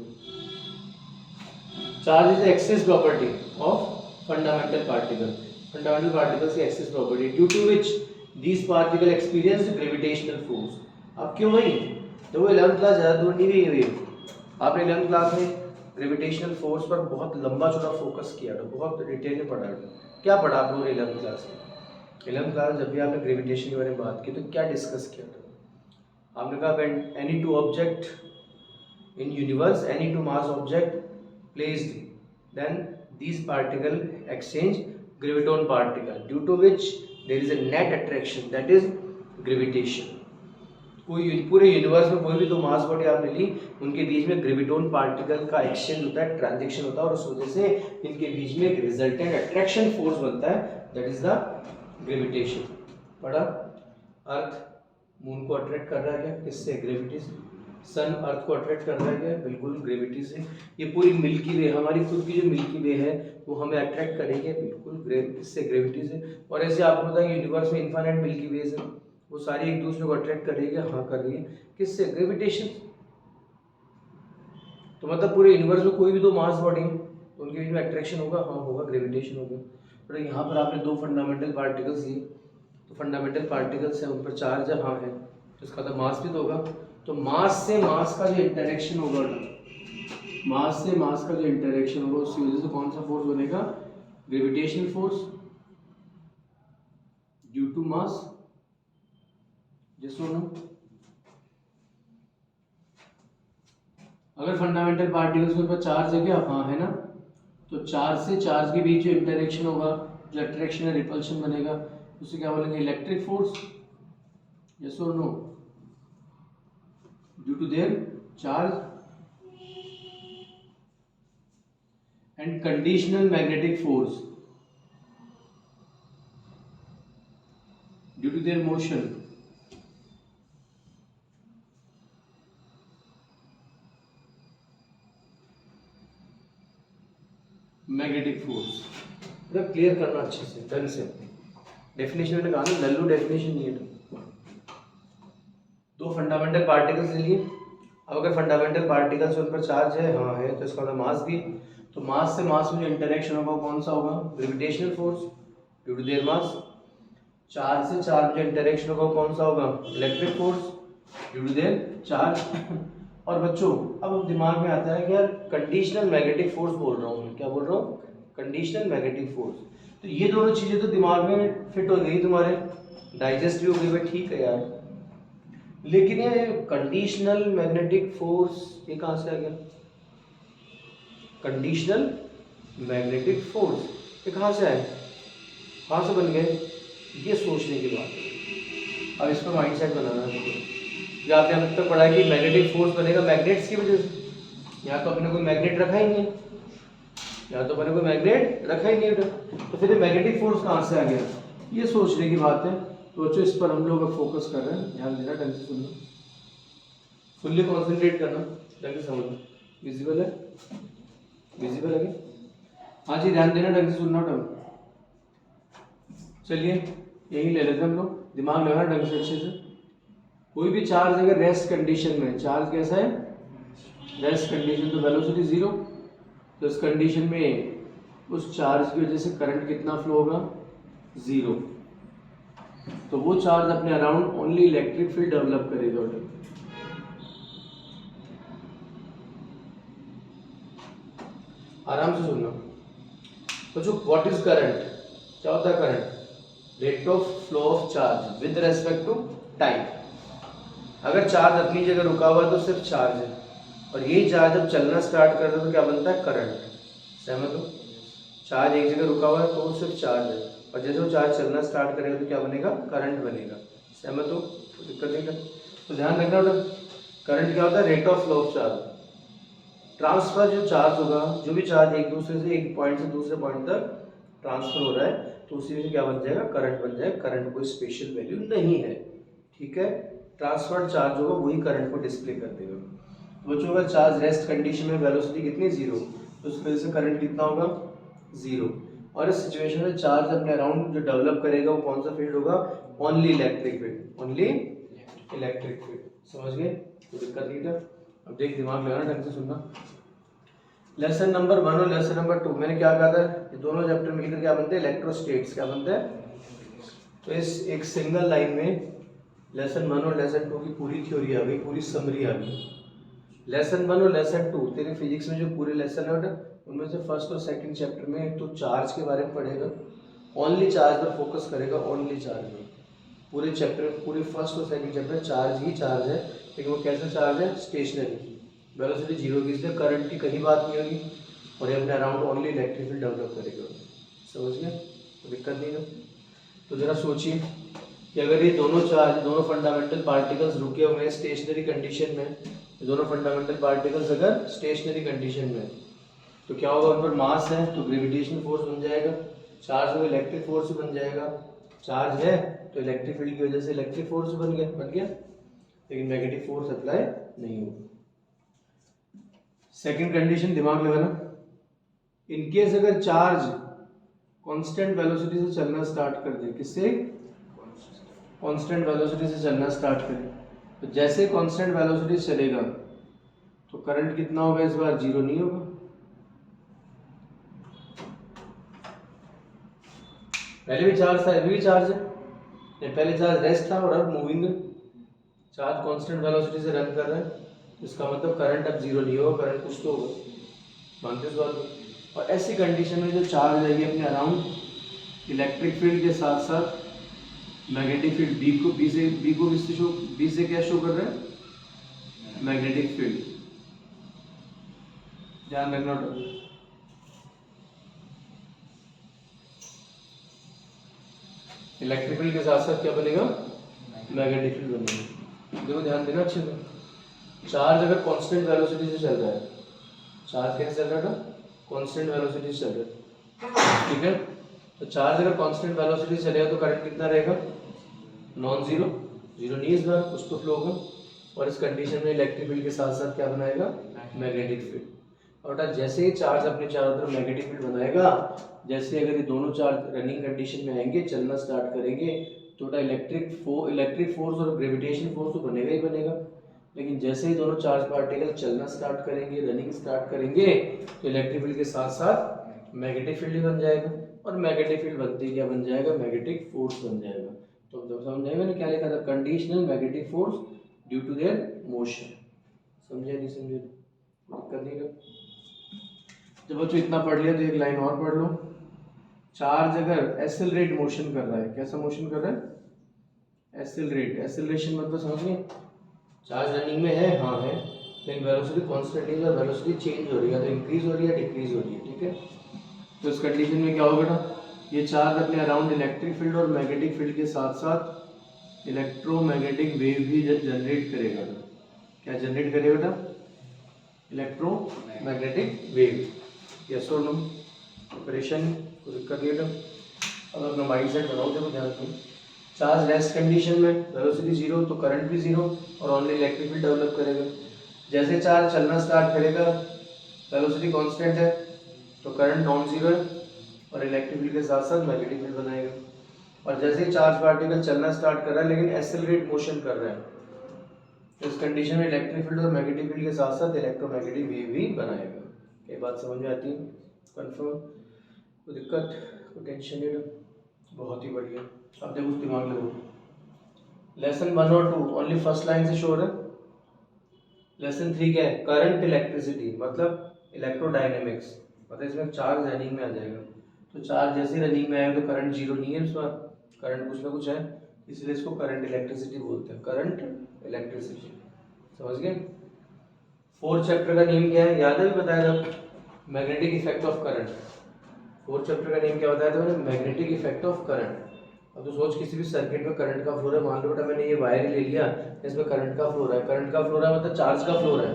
Charge is access property of fundamental particle. Fundamental particles की access property due to which these particle experience gravitational force. अब क्यों भाई? तो वो 11th क्लास ज़्यादा दूर नहीं गई है। आपने 11th क्लास में ग्रेविटेशनल फोर्स पर बहुत लंबा चौड़ा फोकस किया था, बहुत डिटेल में पढ़ा था। क्या पढ़ा आप लोगों ने 11th क्लास में? 11th क्लास जब भी आपने ग्रेविटेशन के बारे में बात की तो क्या डिस्कस किया था? आपने कहा when any two object in universe, any two mass object placed, then these particle exchange graviton particle due to which there is a net attraction, that is gravitation। कोई पूरे यूनिवर्स में कोई भी दो मास बॉडी आपने ली, उनके बीच में graviton particle का एक्सचेंज होता है, ट्रांजैक्शन होता है, और उस वजह से इनके बीच में एक रिजल्टेंट अट्रैक्शन फोर्स बनता है, दैट इज द ग्रेविटेशन। पढ़ा? अर्थ मून को अट्रैक्ट कर रहा है क्या? किससे? ग्रेविटी से। सन अर्थ को अट्रैक्ट कर रहा है क्या? बिल्कुल ग्रेविटी से। ये पूरी मिल्की वे, हमारी खुद की जो मिल्की वे है, वो हमें अट्रैक्ट करेगी बिल्कुल किससे? ग्रेविटी से। और ऐसे आपको पता है यूनिवर्स में इन्फिनिट मिल्की वेज है, वो सारी एक दूसरे को अट्रैक्ट करेगी। हाँ कर रही है, किससे? ग्रेविटेशन। तो मतलब पूरे यूनिवर्स में कोई भी दो मास बॉडी है तो उनके बीच में अट्रैक्शन होगा, हाँ होगा, ग्रेविटेशन होगा। तो यहाँ पर आपने दो फंडामेंटल पार्टिकल्स लिए, तो फंडामेंटल पार्टिकल्स है, उन पर चार्ज है, हाँ है, तो इसका तो मास भी तो होगा। तो मास से मास का जो इंटरेक्शन होगा, मास से मास का जो इंटरेक्शन होगा, उसकी वजह से कौन सा फोर्स बनेगा? Gravitational force due to mass. जिसको ना अगर फंडामेंटल पार्टिकल्स के ऊपर चार्ज है क्या? हाँ है ना। तो चार्ज से चार्ज के बीच जो इंटरेक्शन होगा, जो अट्रैक्शन या रिपल्शन बनेगा, उसे क्या बोलेंगे? Electric force. यस और no? Due to their charge. And conditional magnetic force due to their motion. Magnetic force मतलब क्लियर करना अच्छे से, ढंग से। डेफिनेशन मैंने कहा ना, लल्लू डेफिनेशन नहीं है। दो फंडामेंटल पार्टिकल्स लिए, अब अगर फंडामेंटल पार्टिकल्स उन पर चार्ज है, हाँ है, तो इसका मतलब मास भी। तो मास से मास में जो इंटरेक्शन होगा कौन सा होगा? Gravitational force due to their mass. Charge से चार्ज जो इंटरेक्शन होगा कौन सा होगा? Electric force due to their charge. और बच्चों अब दिमाग में आता है कि यार कंडीशनल मैग्नेटिक फोर्स बोल रहा हूँ, क्या बोल रहा हूँ? Conditional magnetic force. तो ये दोनों चीजें तो दिमाग में फिट हो गई, तुम्हारे डाइजेस्ट भी हो गई, ठीक है यार, लेकिन ये कंडीशनल मैग्नेटिक फोर्स ये कहाँ से आ गया? कंडीशनल मैग्नेटिक फोर्स ये कहाँ से आए, कहाँ से बन गए? ये सोचने की बात है। अब इस पर माइंड सेट बनाना है। जो आपने अब तक पढ़ा कि मैग्नेटिक फोर्स बनेगा मैग्नेट्स की वजह से। यहाँ तो अपने कोई मैग्नेट रखा ही नहीं है, यहाँ तो अपने कोई मैग्नेट रखा ही नहीं है, तो फिर मैग्नेटिक फोर्स कहाँ से आ गया? ये सोचने की बात है। तो बच्चों इस पर हम लोग अब फोकस कर रहे हैं, ध्यान देना, ढंग से सुनना, फुल्ली कॉन्सेंट्रेट करना, ढंग से समझना। विजिबल है? विजिबल है? हाँ जी, ध्यान देना, ढंग से सुनना। ढंग चलिए यही ले लेते हैं हम लोग, दिमाग लगाना ढंग से अच्छे से। कोई भी चार्ज अगर रेस्ट कंडीशन में, चार्ज कैसा है? रेस्ट कंडीशन, तो वेलोसिटी जीरो। तो इस कंडीशन में उस चार्ज की वजह से करंट कितना फ्लो होगा? जीरो। तो वो चार्ज अपने around only electric field develop करेगा। आराम से सुनना। बच्चों व्हाट इज करंट, क्या होता है current? Rate of flow of charge with respect to time. अगर चार्ज अपनी जगह रुका हुआ है तो सिर्फ चार्ज है, और यही चार्ज जब चलना स्टार्ट कर दे तो क्या बनता है? करंट। सहमत हो? चार्ज एक जगह रुका हुआ है तो वो सिर्फ चार्ज है, और जैसे वो चार्ज चलना स्टार्ट करेगा तो क्या बनेगा? करंट बनेगा। सहमत हो? तो दिक्कत नहीं कर, तो ध्यान रखना बेटा, करंट क्या होता है? Rate of flow of charge. Transfer जो चार्ज होगा, जो भी चार्ज एक दूसरे से, एक पॉइंट से दूसरे पॉइंट तक ट्रांसफर हो रहा है, तो उसी में क्या बन जाएगा? करंट बन जाएगा। करंट कोई स्पेशल वैल्यू नहीं है, ठीक है। ट्रांसफर चार्ज होगा वही करंट को डिस्प्ले कर देगा। बच्चों अगर चार्ज रेस्ट कंडीशन में वेलोसिटी कितनी? जीरो, तो उस वजह से करंट कितना होगा? जीरो। और इस सिचुएशन में चार्ज अपने अराउंड जो डेवलप करेगा वो कौन सा फील्ड होगा? Only electric field, only electric field. समझ गए? कोई दिक्कत नहीं था। अब देख, दिमाग लगाना, ढंग से सुनना। लेसन नंबर 1 और लेसन नंबर 2 मैंने क्या कहा था? ये दोनों चैप्टर मिलकर क्या बनते हैं? इलेक्ट्रोस्टेट्स। क्या बनते हैं? तो इस एक सिंगल लाइन में लेसन 1 और लेसन 2 की पूरी थ्योरी आ गई, पूरी समरी आ गई। लेसन 1 और लेसन 2 तेरे फिजिक्स में जो पूरे लेसन है उनमें से फर्स्ट और सेकंड चैप्टर में तो चार्ज के बारे में पढ़ेगा, ओनली चार्ज पर फोकस करेगा, ओनली चार्ज में। पूरे चैप्टर, पूरे फर्स्ट और सेकंड चैप्टर चार्ज ही चार्ज है, लेकिन वो कैसा चार्ज है? स्टेशनरी। वेलोसिटी जीरो की, इसलिए करंट की कहीं बात नहीं होगी, और ये अपने around only electric field develop करेगा। समझ गए? तो दिक्कत नहीं है। तो जरा सोचिए कि अगर ये दोनों चार्ज, दोनों फंडामेंटल पार्टिकल्स रुके हुए हैं स्टेशनरी कंडीशन में, दोनों फंडामेंटल पार्टिकल्स अगर स्टेशनरी कंडीशन में, तो क्या होगा? उन पर मास है तो ग्रेविटेशन फोर्स बन जाएगा, चार्ज में इलेक्ट्रिक फोर्स बन जाएगा। चार्ज है तो इलेक्ट्रिक फील्ड की वजह से इलेक्ट्रिक फोर्स बन गया, लेकिन नेगेटिव फोर्स अप्लाई नहीं होगा। सेकंड कंडीशन दिमाग लगाना, इनकेस अगर चार्ज कांस्टेंट वेलोसिटी से चलना स्टार्ट कर दे, किससे? कांस्टेंट वेलोसिटी से चलना स्टार्ट करे, तो जैसे कांस्टेंट वेलोसिटी से चलेगा तो करंट कितना होगा? इस बार जीरो नहीं होगा। पहले भी चार्ज था, अभी भी चार्ज है। पहले चार्ज रेस्ट था और अब मूविंग है। चार्ज कांस्टेंट वेलोसिटी से रन कर रहा है, इसका मतलब करंट अब जीरो नहीं होगा, करंट कुछ तो होगा। मानते इस बात को? और ऐसी कंडीशन में जो चार्ज रहेगी अपने अराउंड इलेक्ट्रिक फील्ड के साथ साथ मैग्नेटिक फील्ड, बी से क्या शो कर रहा है? Magnetic field. ध्यान रखना। इलेक्ट्रिक फील्ड के साथ साथ क्या बनेगा? मैग्नेटिक फील्ड बनेगा। देखो ध्यान देना अच्छे से। चार्ज अगर कांस्टेंट वेलोसिटी से चल रहा है, चार्ज कैसे चल रहा था? कांस्टेंट वेलोसिटी से चल रहा है, ठीक है। तो चार्ज अगर कांस्टेंट वेलोसिटी से चलेगा तो करंट कितना रहेगा? नॉन जीरो, जीरो नहीं, इस बार कुछ तो फ्लो होगा। और इस कंडीशन में इलेक्ट्रिक फील्ड के साथ साथ क्या बनाएगा? Magnetic field. और जैसे ही चार्ज अपने चारों तरफ मैग्नेटिक फील्ड बनाएगा, जैसे अगर ये दोनों चार्ज रनिंग कंडीशन में आएंगे, चलना स्टार्ट करेंगे, तो इलेक्ट्रिक फोर्स और ग्रेविटेशन फोर्स तो बनेगा ही बनेगा। लेकिन जैसे ही दोनों चार्ज पार्टिकल चलना स्टार्ट करेंगे, रनिंग स्टार्ट करेंगे, तो इलेक्ट्रिक फील्ड के साथ साथ मैग्नेटिक फील्ड भी बन जाएगा, और मैग्नेटिक फील्ड बनते ही क्या बन जाएगा? मैग्नेटिक फोर्स बन जाएगा। तो समझ आएगा मैंने क्या लिखा था? Conditional magnetic force due to their motion. समझे नहीं समझे? दिक्कत नहीं कर। जब बच्चों इतना पढ़ लिया तो एक लाइन और पढ़ लो। चार्ज अगर एक्सेलरेट मोशन कर रहा है, कैसा मोशन कर रहा है? एक्सेलरेट। एक्सेलरेशन मतलब समझिए, चार्ज रनिंग में है, हाँ है, लेकिन वेलोसिटी कांस्टेंट नहीं है, वेलोसिटी चेंज हो रही है, तो इंक्रीज हो रही है, डिक्रीज हो रही है, ठीक है। तो इस कंडीशन में क्या होगा बेटा? ये चार्ज अपने अराउंड इलेक्ट्रिक फील्ड और मैग्नेटिक फील्ड के साथ साथ इलेक्ट्रोमैग्नेटिक वेव भी जनरेट करेगा। क्या जनरेट करेगा बेटा? Electromagnetic wave. यस और नो? ऑपरेशन को दिक्कत नहीं बेटा। अब अपना माइंड सेट बनाओ, देखो ध्यान रखो। चार्ज रेस्ट कंडीशन में वेलोसिटी जीरो, तो करंट भी जीरो, और ओनली इलेक्ट्रिक फील्ड डेवलप करेगा। जैसे चार्ज चलना स्टार्ट करेगा, वेलोसिटी कांस्टेंट है, तो करंट नॉन जीरो है, और इलेक्ट्रिक फील्ड के साथ साथ मैग्नेटिक फील्ड बनाएगा। और जैसे ही चार्ज पार्टिकल चलना स्टार्ट कर रहा है लेकिन एक्सेलरेट मोशन कर रहा है, तो इस कंडीशन में इलेक्ट्रिक फील्ड और मैग्नेटिक फील्ड के साथ साथ इलेक्ट्रोमैग्नेटिक वेव भी बनाएगा। ये बात समझ में आती है? कंफर्म? कोई दिक्कत, कोई टेंशन नहीं? बहुत ही बढ़िया। अब देखो दिमाग लगाओ। लेसन 1 और 2 ओनली फर्स्ट लाइन से शोर है। लेसन 3 क्या है? करंट इलेक्ट्रिसिटी, मतलब इलेक्ट्रोडायनेमिक्स, मतलब इसमें चार्ज रनिंग में आ जाएगा। तो चार्ज जैसे रनिंग में आए तो करंट जीरो नहीं है, इस बार करंट कुछ ना कुछ है, इसलिए इसको करंट इलेक्ट्रिसिटी बोलते हैं, करंट इलेक्ट्रिसिटी। समझ गए। फोर्थ चैप्टर का नेम क्या है, याद है, भी बताया था, magnetic effect of current. Fourth chapter का नेम क्या बताया था मैंने, मैग्नेटिक इफेक्ट ऑफ करंट। अब तो सोच किसी भी सर्किट में करंट का फ्लो है, मान लो बेटा मैंने ये वायर ले लिया, इसमें करंट का फ्लो है, करंट का फ्लो है मतलब चार्ज का फ्लो है,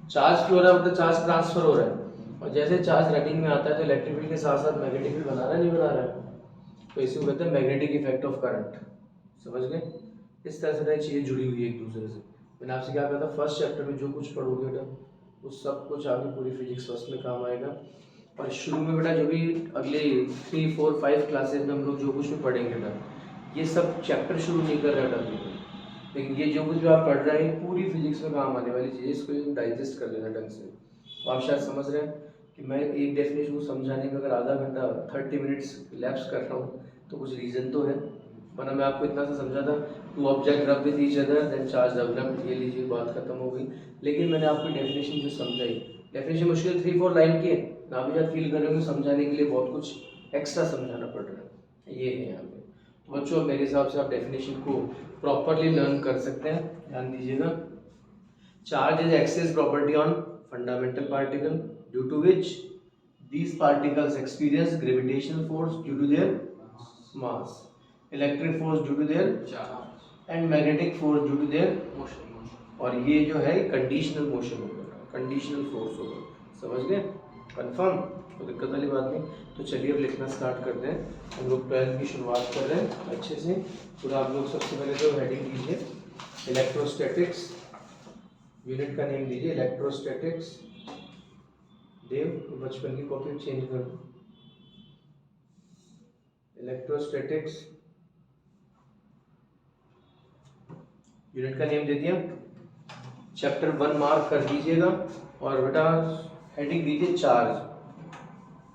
चार्ज फ्लो है मतलब चार्ज ट्रांसफर हो रहा है, और जैसे चार्ज रनिंग में आता है तो इलेक्ट्रिक फील्ड के साथ साथ मैग्नेटिक फील्ड बना रहा है, नहीं बना रहा है, तो इसी को कहते हैं मैग्नेटिक इफेक्ट ऑफ करंट। समझ गए। इस तरह से चीजें जुड़ी हुई है एक दूसरे से। मैंने आपसे क्या कहा था, फर्स्ट चैप्टर में जो कुछ पढ़ोगे बेटा वो सब कुछ आगे पूरी फिजिक्स फर्स्ट में काम आएगा, और शुरू में बेटा जो भी अगले 3, 4, 5 क्लासेज में हम लोग जो कुछ भी पढ़ेंगे बेटा, ये सब चैप्टर शुरू नहीं कर रहे बेटा बिल्कुल, लेकिन ये जो कुछ भी आप पढ़ रहे हैं पूरी फिजिक्स में काम आने वाली चीज़ें, इसको डाइजेस्ट कर लेना ढंग से। तो आप शायद समझ रहे हैं कि मैं एक डेफिनेशन को समझाने में अगर आधा घंटा 30 मिनट्स लैप्स कर रहा हूँ तो कुछ रीज़न तो है, वरना मैं आपको इतना सा समझा था, to object rub with each other then charge developed, ये लीजिए बात खत्म हो गई। लेकिन मैंने आपको डेफिनेशन जो समझाई, डेफिनेशन मुश्किल 3-4 लाइन की है ना, भी शायद फील कर रहे हो कि समझाने के लिए बहुत कुछ एक्स्ट्रा समझाना पड़ रहा है, ये है यहाँ पे। तो बच्चों मेरे हिसाब से आप डेफिनेशन को प्रॉपरली लर्न कर सकते हैं, ध्यान दीजिएगा। Charge is access property on fundamental particle due to which these particles experience gravitational force due to their mass, electric force due to their charge, and magnetic force due to their motion। और ये जो है conditional motion होगा, conditional force होगा। समझ गए, confirm, तो दिक्कत वाली बात नहीं। तो चलिए अब लिखना स्टार्ट करते हैं, हम लोग 12 की शुरुआत कर रहे हैं अच्छे से। तो आप लोग सबसे पहले तो हेडिंग लीजिए इलेक्ट्रोस्टैटिक्स, यूनिट का नेम लीजिए इलेक्ट्रोस्टैटिक्स। देव बचपन की कॉपी चेंज कर दो, इलेक्ट्रोस्टैटिक्स यूनिट का नेम दे दिया, चैप्टर 1 मार्क कर दीजिएगा, और बेटा हेडिंग दीजिए चार्ज,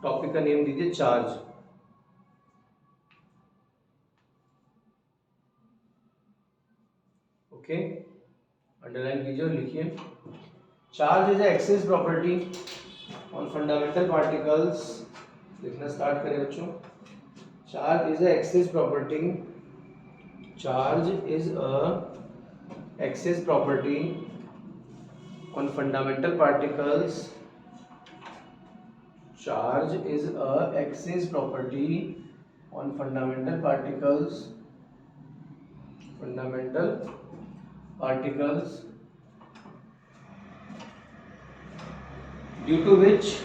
टॉपिक का नेम दीजिए चार्ज। ओके, अंडरलाइन कीजिए और लिखिए, charge is axis property on fundamental particles. लिखना स्टार्ट करें बच्चों, charge is axis property, charge is a axis property on fundamental particles, charge is a excess property on fundamental particles, fundamental particles due to which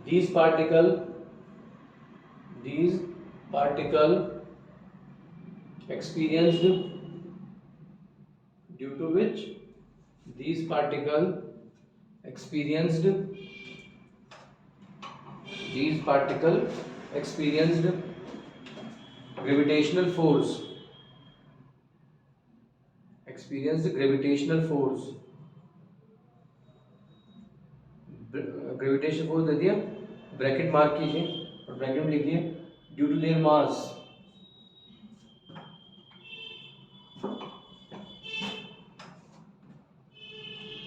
these particle experienced, due to which these particle experienced gravitational force, gravitation force दे दिया, bracket mark कीजिए और bracket में लिखिए due to their mass,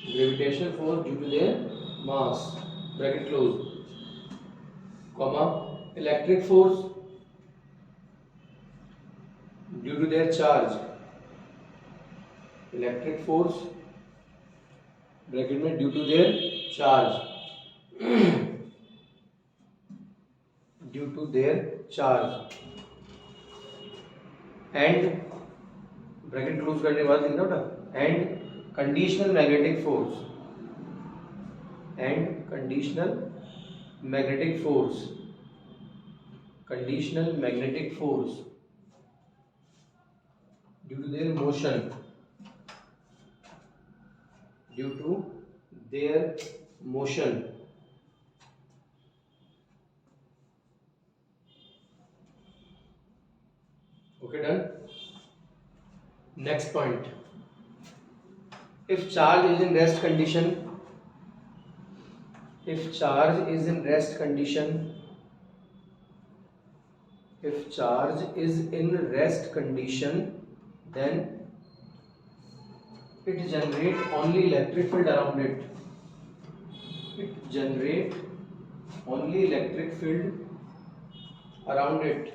gravitational force due to their mass, bracket close, comma, electric force due to their charge, electric force bracket में due to their charge, due to their charge, and bracket close करने के बाद लिखना बेटा, and conditional magnetic force, and conditional magnetic force, conditional magnetic force due to their motion, due to their motion. Okay, done. Next point, if charge is in rest condition, if charge is in rest condition, if charge is in rest condition, then it generates only electric field around it, it generate only electric field around it,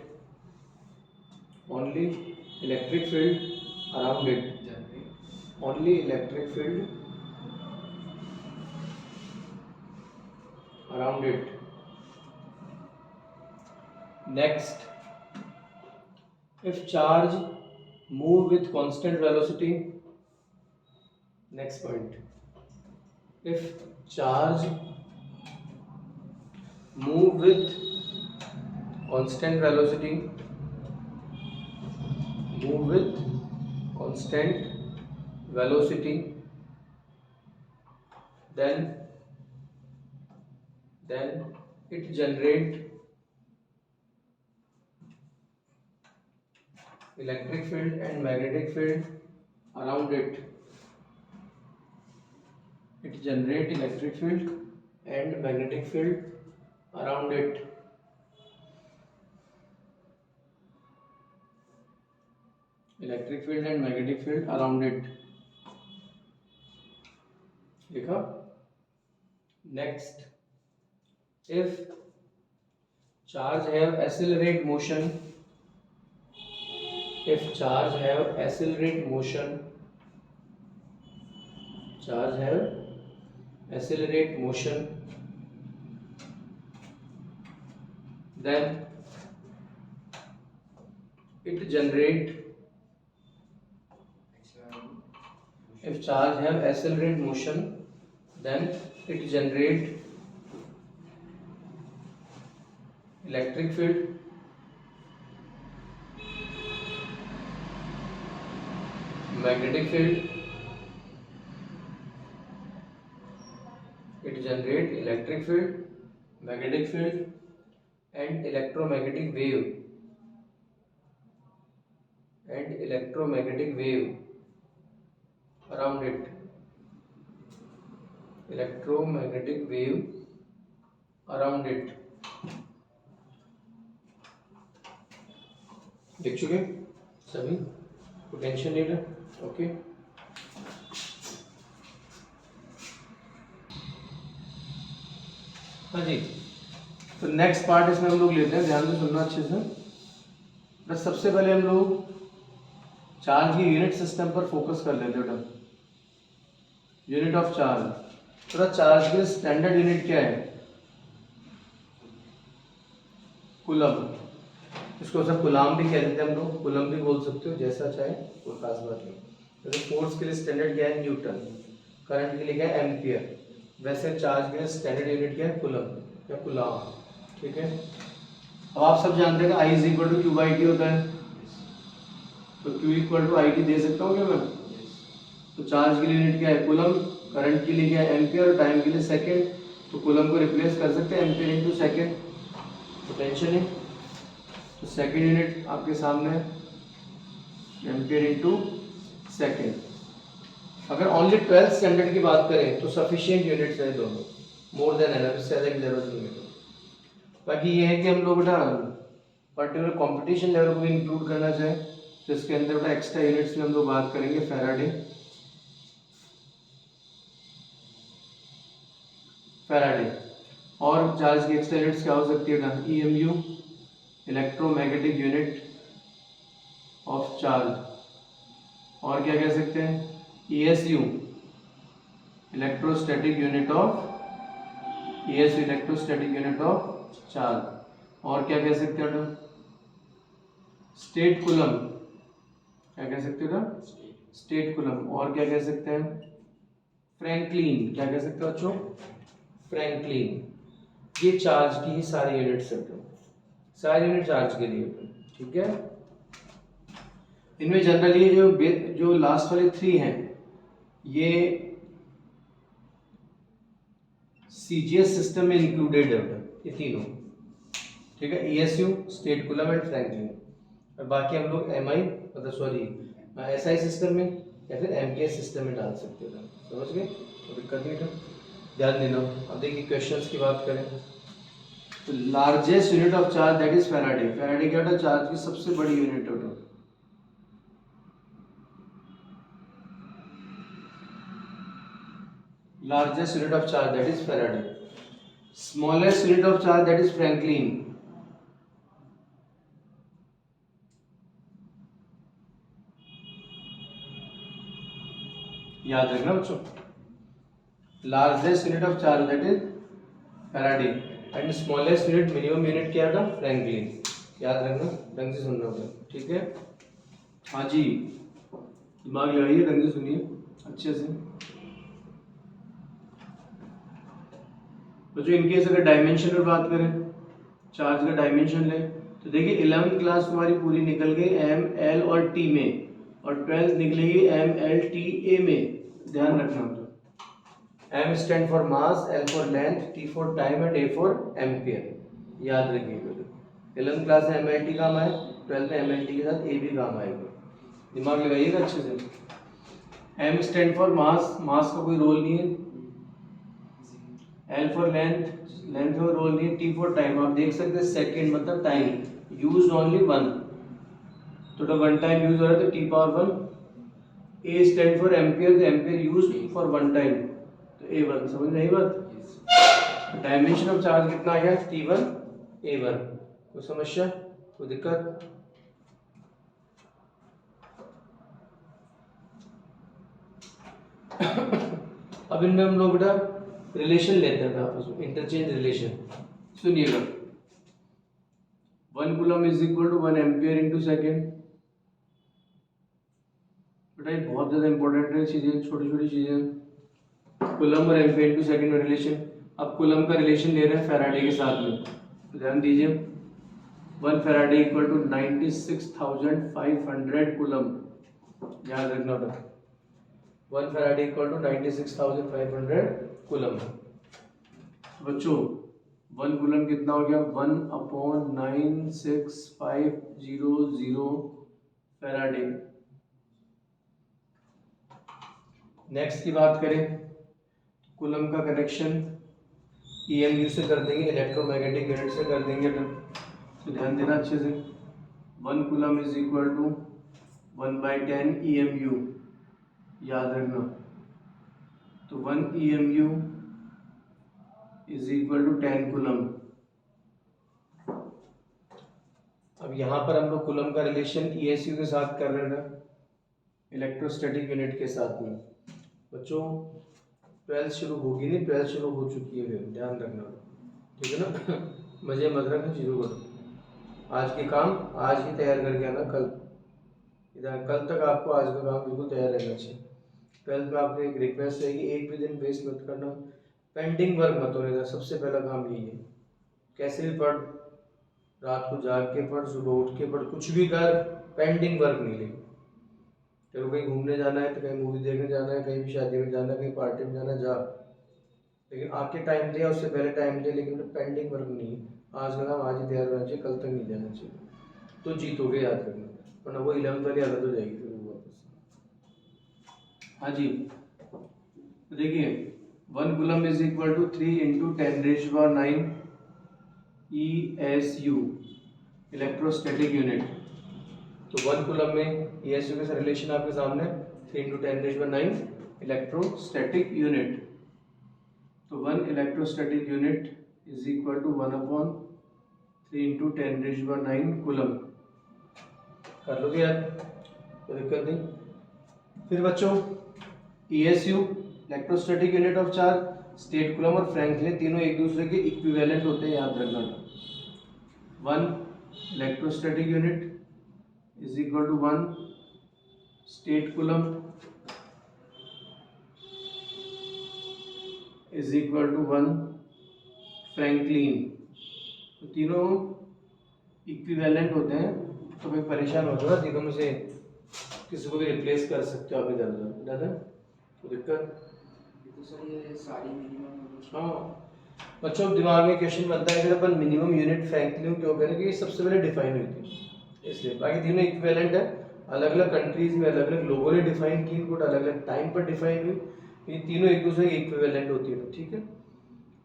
only electric field around it, only electric field around it. Next, if charge move with constant velocity, next point, if charge move with constant velocity, move with constant velocity, then it generate electric field and magnetic field around it. It generate electric field and magnetic field around it. Electric field and magnetic field around it. लिखा. Next, if charge have accelerate motion, if charge have accelerate motion, charge have accelerate motion, then it generate, if charge have accelerate motion, then it generate electric field magnetic field, it generate electric field magnetic field and electromagnetic wave around it, electromagnetic wave around it. देख चुके सभी, potential नहीं है. Okay, हाँ जी. तो next part इसमें हम लोग लेते हैं, ध्यान से सुनना अच्छे से. बस सबसे पहले हम लोग चार्ज की यूनिट सिस्टम पर फोकस कर लेते हैं. यूनिट ऑफ चार्ज, तो चार्ज की स्टैंडर्ड यूनिट क्या है? कूलम. इसको सब गुलाम भी कह देते हैं हम लोग, कूलम भी बोल सकते हो, जैसा चाहे, कोई खास बात नहीं. जैसे फोर्स के लिए स्टैंडर्ड क्या है? न्यूटन. करंट के लिए क्या है? एम्पियर. वैसे चार्ज के लिए स्टैंडर्ड यूनिट क्या है? कूलम या कूलाम. ठीक है. अब आप सब जानते हैं I is equal to Q by T होता है, तो Q equal to I T दे सकता हूँ क्या मैं? तो चार्ज के लिए यूनिट क्या है? कूलम. करंट के लिए क्या है? एम्पियर. और टाइम के लिए सेकेंड. तो कूलम को रिप्लेस कर सकते हैं एम्पियर इंटू सेकेंड. तो टेंशन है. तो सेकेंड यूनिट आपके सामने है, एम्पियर इंटू सेकेंड. अगर ओनली 12th स्टैंडर्ड की बात करें तो सफिशिएंट यूनिट्स है दोनों, मोर देन एनफ, इससे ज़्यादा की जरूरत नहीं है. बाकी ये है कि हम लोग बेटा पर्टिकुलर कंपटीशन लेवल को भी इंक्लूड करना चाहें तो इसके अंदर बेटा एक्स्ट्रा यूनिट्स में हम लोग बात करेंगे. फैराडे और चार्ज की एक्स्ट्रा यूनिट्स क्या हो सकती है ना? EMU, electromagnetic unit of charge. और क्या कह सकते हैं? ESU, electrostatic unit of charge. और क्या कह सकते हो? State coulomb. क्या कह सकते हो? State coulomb. और क्या कह सकते हैं? फ्रैंकलिन. क्या कह सकते हो बच्चों? फ्रैंकलिन. ये चार्ज की ही सारी यूनिट्स है, सारी यूनिट चार्ज के लिए. ठीक है. इनमें जनरली जो लास्ट वाले 3 हैं ये CGS सिस्टम में इंक्लूडेड है, ये तीनों. ठीक है. ESU, state coulomb and Franklin. और बाकी हम लोग SI सिस्टम में या फिर MKS सिस्टम में डाल सकते हैं. समझ गए? तो दिक्कत नहीं था, ध्यान देना. अब देखिए क्वेश्चंस की बात करें तो largest unit of charge that is Faraday. Faraday क्या होता है? चार्ज की सबसे बड़ी यूनिट होता है. Largest unit of charge that is Faraday, smallest unit of charge that is Franklin, याद रखना बच्चों, largest unit of charge that is Faraday and smallest unit minimum unit क्या था, फ्रैंकलिन, याद रखना, ढंग से सुनना होगा, ठीक है। हाँ जी, दिमाग लगाइए, ढंग से सुनिए अच्छे से। तो जो इनकेस अगर डायमेंशन पर बात करें, चार्ज का डायमेंशन ले, तो देखिए 11th क्लास तुम्हारी पूरी निकल गई एम एल और टी में, और 12th निकलेगी एम एल टी ए में, ध्यान रखना। तो M stand for mass, L for length, T for time and A for ampere, याद रखिएगा। 11th क्लास में एम एल टी काम आए, 12th में एम एल टी के साथ ए भी काम आएगा, दिमाग लगाइएगा अच्छे से। एम स्टैंड फॉर मास, मास का कोई रोल नहीं है, एल फॉर लेंथ, लेंथ का रोल नहीं है, टी फॉर टाइम, आप देख सकते हैं सेकंड मतलब टाइम, यूज ओनली वन, तो वन टाइम यूज हो रहा है तो T power one. A stand for ampere, तो ampere use for one time, तो ए वन, समझ रही बात। डायमेंशन ऑफ चार्ज कितना आ गया, टी वन ए वन, कोई समस्या, कोई दिक्कत। अब इनमें हम लोग बेटा रिलेशन लेते हैं आपस में, इंटरचेंज रिलेशन, सुनिएगा। 1 coulomb is equal to 1 ampere into second, बेटा ये बहुत ज़्यादा इंपॉर्टेंट है चीज़ें, छोटी छोटी चीज़ें, कूलम और एम्पियर इंटू सेकेंड में रिलेशन। अब कूलम का रिलेशन ले रहे हैं फैराडे के साथ में, तो ध्यान दीजिए, 1 फैराडे इक्वल टू 96,500 कूलम, याद रखना था, 1 फैराडे इक्वल टू 96,500 कूलम। बच्चों 1 कूलम कितना हो गया, 1/96,500 फैराडे। नेक्स्ट की बात करें, कूलम का कनेक्शन EMU से कर देंगे, इलेक्ट्रोमैग्नेटिक यूनिट से कर देंगे, तो ध्यान देना अच्छे से। 1 coulomb is equal to 1/10 EMU, याद रखना, तो 1 EMU is equal to 10 coulomb. अब यहाँ पर हम लोग कूलम का रिलेशन ESU के साथ कर रहे हैं, इलेक्ट्रोस्टैटिक यूनिट के साथ में। बच्चों 12th शुरू होगी नहीं, 12th शुरू हो चुकी है, फिर ध्यान रखना, ठीक है ना। मजे मत रखना चीज़ों को, आज के काम आज ही तैयार करके आना, कल इधर कल तक आपको आज का काम बिल्कुल तैयार रहना चाहिए। 12th में आपको एक रिक्वेस्ट रहेगी, एक भी दिन वेस्ट मत करना, पेंडिंग वर्क मत होने देना, सबसे पहला काम यही है। कैसे भी पढ़, रात को जाग के पढ़, सुबह उठ के पढ़, कुछ भी कर, पेंडिंग वर्क नहीं लेगी। चलो कहीं घूमने जाना है, तो कहीं मूवी देखने जाना है, कहीं भी शादी में जाना है, कहीं पार्टी में जाना है, जा, लेकिन आके टाइम दे, उससे पहले टाइम दे, लेकिन पेंडिंग वर्क नहीं है, आज का काम आज ही तैयार होना चाहिए, कल तक नहीं जाना चाहिए, तो जीतोगे, याद रखना, वरना वो 11th वाली आदत हो जाएगी फिर वापस। हाँ जी, तो देखिए 1 coulomb is equal to 3 × 10⁹ ESU, electrostatic unit. तो 1 कूलम में ESU के साथ रिलेशन आपके सामने, 3 × 10⁹ इलेक्ट्रोस्टैटिक यूनिट। तो 1 electrostatic unit is equal to 1/3 × 10⁹ coulomb, कर लोगे यार, कोई दिक्कत नहीं। फिर बच्चों ESU electrostatic unit of charge, stat coulomb और फ्रैंकलिन तीनों एक दूसरे के इक्विवेलेंट होते हैं, याद रखना। 1 electrostatic unit is equal to 1 stat coulomb is equal to 1 Franklin, तो तीनों इक्विवेलेंट होते हैं, तो कोई परेशान हो जाएगा, तीनों में से किसी को भी रिप्लेस कर सकते हो आप इधर उधर, दादा तो दिक्कत। तो सर ये सारी मिनिमम, हाँ बच्चों दिमाग में क्वेश्चन बनता है कि अपन मिनिमम यूनिट फ्रैंकलिन क्यों करें, कि ये सबसे पहले डिफाइन हुई थी इसलिए, बाकी तीनों इक्विवेलेंट है, अलग अलग कंट्रीज में अलग अलग लोगों ने डिफाइन की, इनको अलग अलग टाइम पर डिफाइन हुई, ये तीनों एक दूसरे के इक्विवेलेंट होती है, ठीक है।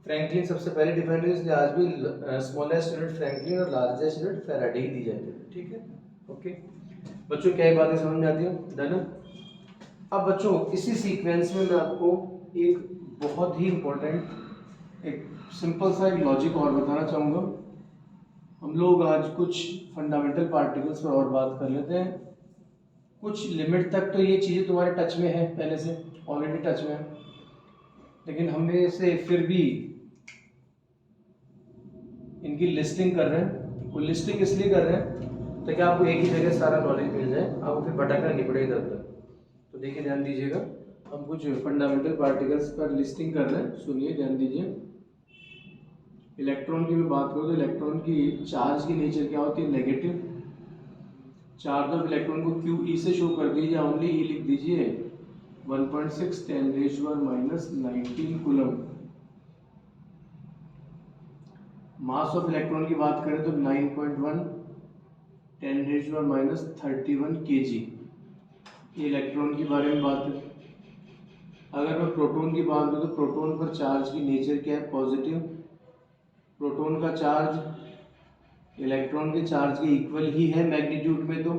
फ्रैंकलिन सबसे पहले डिफाइन हुई, इसलिए आज भी स्मॉलेस्ट यूनिट फ्रैंकलिन और लार्जेस्ट यूनिट फैराडे ही दी जाती है, ठीक है। ओके बच्चों, क्या बातें समझ में आती है, डन। अब बच्चों इसी सीक्वेंस में मैं आपको एक बहुत ही इम्पोर्टेंट एक सिंपल सा एक लॉजिक और बताना चाहूँगा। हम लोग आज कुछ फंडामेंटल पार्टिकल्स पर और बात कर लेते हैं। कुछ लिमिट तक तो ये चीज़ें तुम्हारे टच में है, पहले से ऑलरेडी टच में है, लेकिन हम से फिर भी इनकी लिस्टिंग कर रहे हैं। वो लिस्टिंग इसलिए कर रहे हैं ताकि आपको एक ही जगह सारा नॉलेज मिल जाए, आपको फिर भटकना नहीं पड़ेगा इधर उधर। तो देखिए, ध्यान दीजिएगा, हम कुछ फंडामेंटल पार्टिकल्स पर लिस्टिंग कर रहे हैं। सुनिए, ध्यान दीजिए। इलेक्ट्रॉन की मैं बात करूँ तो इलेक्ट्रॉन की चार्ज की नेचर क्या होती है? नेगेटिव। चार्ज ऑफ इलेक्ट्रॉन को QE से शो कर दीजिए, ओनली E लिख दीजिए। 1.6 10⁻⁻19 कूलम। मास ऑफ इलेक्ट्रॉन की बात करें तो 9.1 10⁻31 kg। ये इलेक्ट्रॉन के बारे में बात है। अगर मैं प्रोटॉन की बात करूँ तो प्रोटॉन पर चार्ज की नेचर क्या है? पॉजिटिव। प्रोटॉन का चार्ज इलेक्ट्रॉन के चार्ज के इक्वल ही है मैग्नीट्यूड में तो,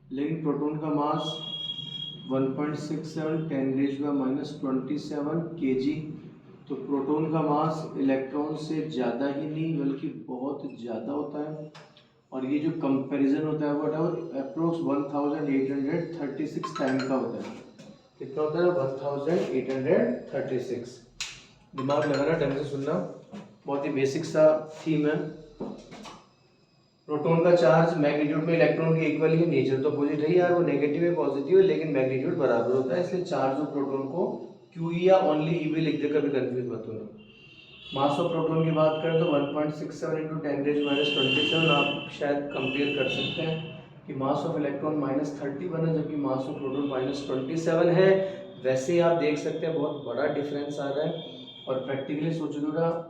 लेकिन प्रोटॉन का मास 1.67 10⁻⁻27 kg। तो प्रोटॉन का मास इलेक्ट्रॉन से ज़्यादा ही नहीं बल्कि बहुत ज़्यादा होता है। और ये जो कंपैरिजन होता है वो अप्रोक्स 1836 टाइम का होता है। कितना होता है? 1836। दिमाग लगाना, ढंग से सुनना, बहुत ही बेसिक सा थीम है। प्रोटॉन का चार्ज मैग्नीट्यूड में इलेक्ट्रॉन के इक्वल ही, नेचर तो अपोजिट है यार, वो नेगेटिव है पॉजिटिव है, लेकिन मैग्नीट्यूड बराबर होता है, इसलिए चार्ज ऑफ प्रोटॉन को QE या ओनली E भी लिख दे, कभी कंफ्यूज मत होना। मास ऑफ प्रोटॉन की बात करें तो 1.67 × 10⁻27। आप शायद कंपेयर कर सकते हैं कि मास ऑफ इलेक्ट्रॉन -31 है जबकि मास ऑफ प्रोटॉन -27 है। वैसे ही आप देख सकते हैं बहुत बड़ा डिफरेंस आ रहा है। और प्रैक्टिकली सोचूंगा,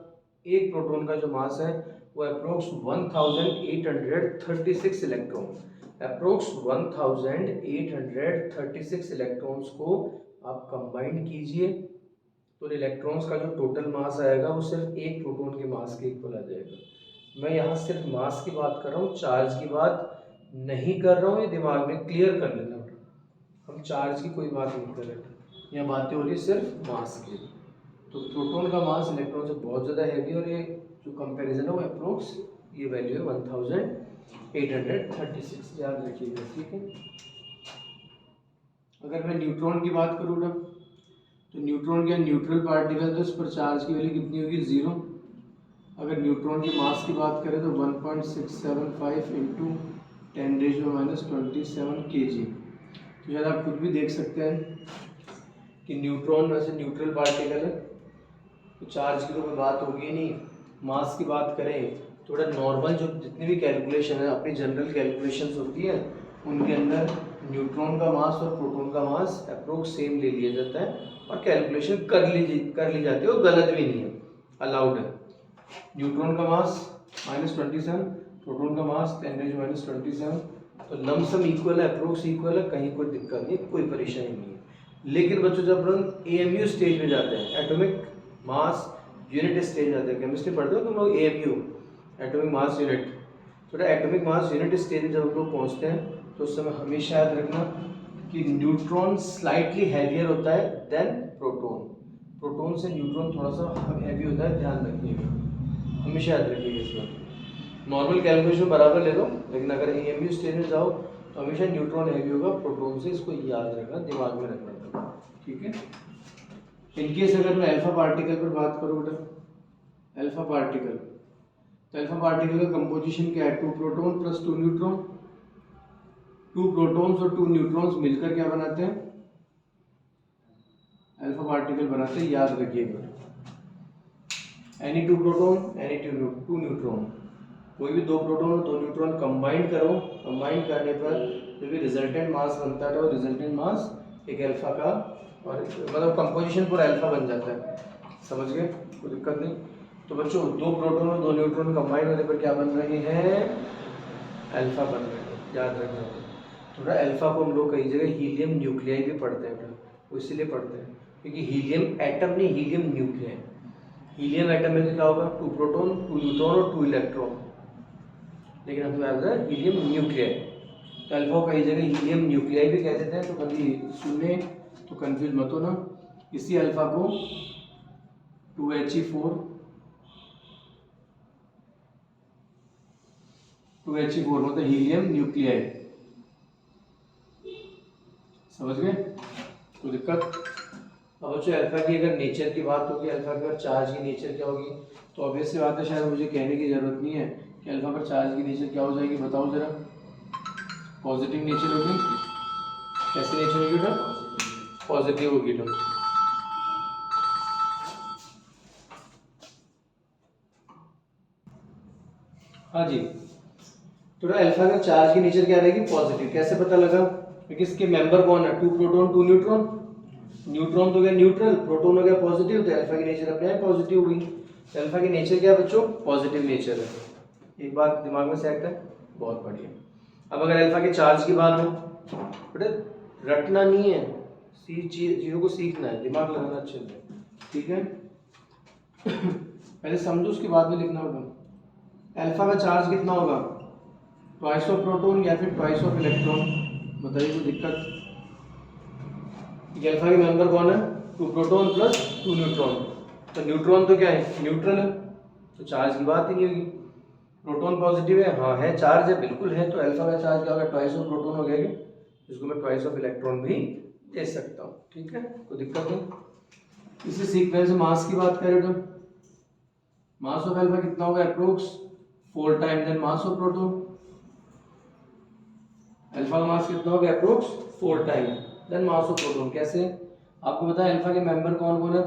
एक प्रोटॉन का जो मास है वो अप्रोक्स 1836 इलेक्ट्रॉन, अप्रोक्स 1836 इलेक्ट्रॉन्स को आप कंबाइन कीजिए तो इलेक्ट्रॉन्स का जो टोटल मास आएगा वो सिर्फ एक प्रोटॉन के मास के इक्वल आ जाएगा। मैं यहाँ सिर्फ मास की बात कर रहा हूँ, चार्ज की बात नहीं कर रहा हूँ, ये दिमाग में क्लियर कर लेना। हम चार्ज की कोई बात नहीं कर रहे, यहाँ बातें हो रही सिर्फ मास की। तो प्रोटॉन का मास इलेक्ट्रॉन से बहुत ज़्यादा हैवी, और ये जो कंपैरिजन है वो अप्रोक्स ये वैल्यू है 1836, याद रखिएगा, ठीक है। अगर मैं न्यूट्रॉन की बात करूँ ना तो न्यूट्रॉन क्या न्यूट्रल पार्टिकल, तो इस पर चार्ज की वैल्यू कितनी होगी? 0। अगर न्यूट्रॉन के मास की बात करें तो 1.675 × 10⁻27 kg। तो शायद आप खुद भी देख सकते हैं कि न्यूट्रॉन वैसे न्यूट्रल पार्टिकल है, तो चार्ज की तो कोई बात होगी नहीं। मास की बात करें तो बड़ा नॉर्मल जो जितनी भी कैलकुलेशन है, अपनी जनरल कैलकुलेशंस होती है, उनके अंदर न्यूट्रॉन का मास और प्रोटॉन का मास अप्रोक्स सेम ले लिया जाता है और कैलकुलेशन कर ली जाती है, और गलत भी नहीं है, अलाउड है। न्यूट्रॉन का मास -27, प्रोटॉन का मास 10⁻27, तो लमसम इक्वल है, अप्रोक्स इक्वल है, कहीं कोई दिक्कत नहीं, कोई परेशानी नहीं है। लेकिन बच्चों जब हम AMU स्टेज में जाते हैं, एटॉमिक मास यूनिट स्टेज जाते हैं, केमिस्ट्री पढ़ते हो तुम लोग, AMU एटॉमिक मास यूनिट, थोड़ा एटॉमिक मास यूनिट स्टेज में जब हम लोग पहुँचते हैं तो उस समय हमेशा याद रखना कि न्यूट्रॉन स्लाइटली हैवियर होता है देन प्रोटॉन। प्रोटॉन से न्यूट्रॉन थोड़ा सा हैवी होता है, ध्यान रखिएगा, हमेशा याद रखिएगा इसमें। नॉर्मल कैलकुलेशन बराबर ले लो, लेकिन अगर AMU स्टेज में जाओ तो हमेशा न्यूट्रॉन हैवी होगा प्रोटॉन से, इसको याद रखना, दिमाग में रखना, ठीक है। इनकेस अगर मैं अल्फा पार्टिकल पर बात करूँ बेटा, अल्फा पार्टिकल, तो अल्फा पार्टिकल का कंपोजिशन क्या है? 2 प्रोटॉन + 2 न्यूट्रॉन। 2 प्रोटॉन्स और 2 न्यूट्रॉन्स मिलकर क्या बनाते हैं? अल्फा पार्टिकल बनाते हैं, याद रखिएगा। एनी 2 प्रोटॉन, एनी 2 न्यूट्रॉन, कोई भी 2 प्रोटॉन और 2 न्यूट्रॉन कंबाइन करो, कंबाइन करने पर जो भी रिजल्टेंट मास बनता है वो रिजल्टेंट मास एक अल्फा का, और मतलब कंपोजिशन पूरा अल्फा बन जाता है, समझ गए? कोई दिक्कत नहीं। तो बच्चों 2 प्रोटॉन और 2 न्यूट्रॉन कंबाइन होने पर क्या बन रहे हैं? अल्फा बन रहे हैं, याद रखना। थोड़ा अल्फा को हम लोग कई जगह हीलियम न्यूक्लियाई भी पढ़ते हैं, वो इसीलिए पढ़ते हैं क्योंकि हीलियम एटम नहीं, हीलियम न्यूक्लियाई। हीलियम एटम में तो क्या होगा? 2 प्रोटॉन 2 न्यूट्रॉन और 2 इलेक्ट्रॉन, लेकिन हम तो याद है हीलियम न्यूक्लियाई। तो अल्फा को कई जगह हीलियम न्यूक्लियाई भी कह देते हैं, तो कभी सुनने तो कंफ्यूज मत होना। इसी अल्फा को 2He4 मतलब हीलियम न्यूक्लियाई। समझ गए? कोई दिक्कत? अब बच्चों अल्फा की अगर नेचर की बात होगी, अल्फा की अगर चार्ज की नेचर क्या होगी, तो ऑब्वियस सी बात है, शायद मुझे कहने की जरूरत नहीं है कि अल्फा पर चार्ज की नेचर क्या हो जाएगी, बताओ जरा। पॉजिटिव नेचर होगी। कैसी नेचर होगी बेटा? पॉजिटिव होगी। तो हाँ जी, तो अल्फा का चार्ज की नेचर क्या रहेगी? पॉजिटिव। कैसे पता लगा? क्योंकि इसके मेंबर कौन है? 2 प्रोटॉन 2 न्यूट्रॉन। न्यूट्रॉन तो गया न्यूट्रल, प्रोटॉन हो गया पॉजिटिव, तो अल्फा की नेचर अपने आप पॉजिटिव हुई। तो अल्फा की नेचर क्या है बच्चों? पॉजिटिव नेचर है। एक बात दिमाग में सेट है? बहुत बढ़िया। अब अगर अल्फा के चार्ज की बात हो, बेटा रटना नहीं है, चीज़ों को सीखना है, दिमाग लगाना अच्छे से, ठीक है? पहले समझो, उसके बाद में लिखना होगा। अल्फा का चार्ज कितना होगा? ट्वाइस ऑफ प्रोटॉन या फिर ट्वाइस ऑफ इलेक्ट्रॉन? बताइए कोई दिक्कत? अल्फा के मेंबर कौन है? 2 प्रोटॉन प्लस 2 न्यूट्रॉन। तो न्यूट्रॉन तो क्या है? न्यूट्रल है, तो चार्ज की बात ही नहीं होगी। प्रोटॉन पॉजिटिव है, हाँ है, चार्ज है, बिल्कुल है, तो अल्फा का चार्ज क्या होगा? ट्वाइस ऑफ प्रोटॉन हो जाएगा, जिसको मैं ट्वाइस ऑफ इलेक्ट्रॉन भी दे सकता हूँ, ठीक है? कोई दिक्कत नहीं। इसी सीक्वेंस में मास की बात करें तो मास ऑफ अल्फा कितना होगा? Approx 4 time than mass of proton. Alpha का मास कितना होगा? Approx 4 time than mass of proton. कैसे? आपको पता है अल्फा के मेंबर कौन कौन है?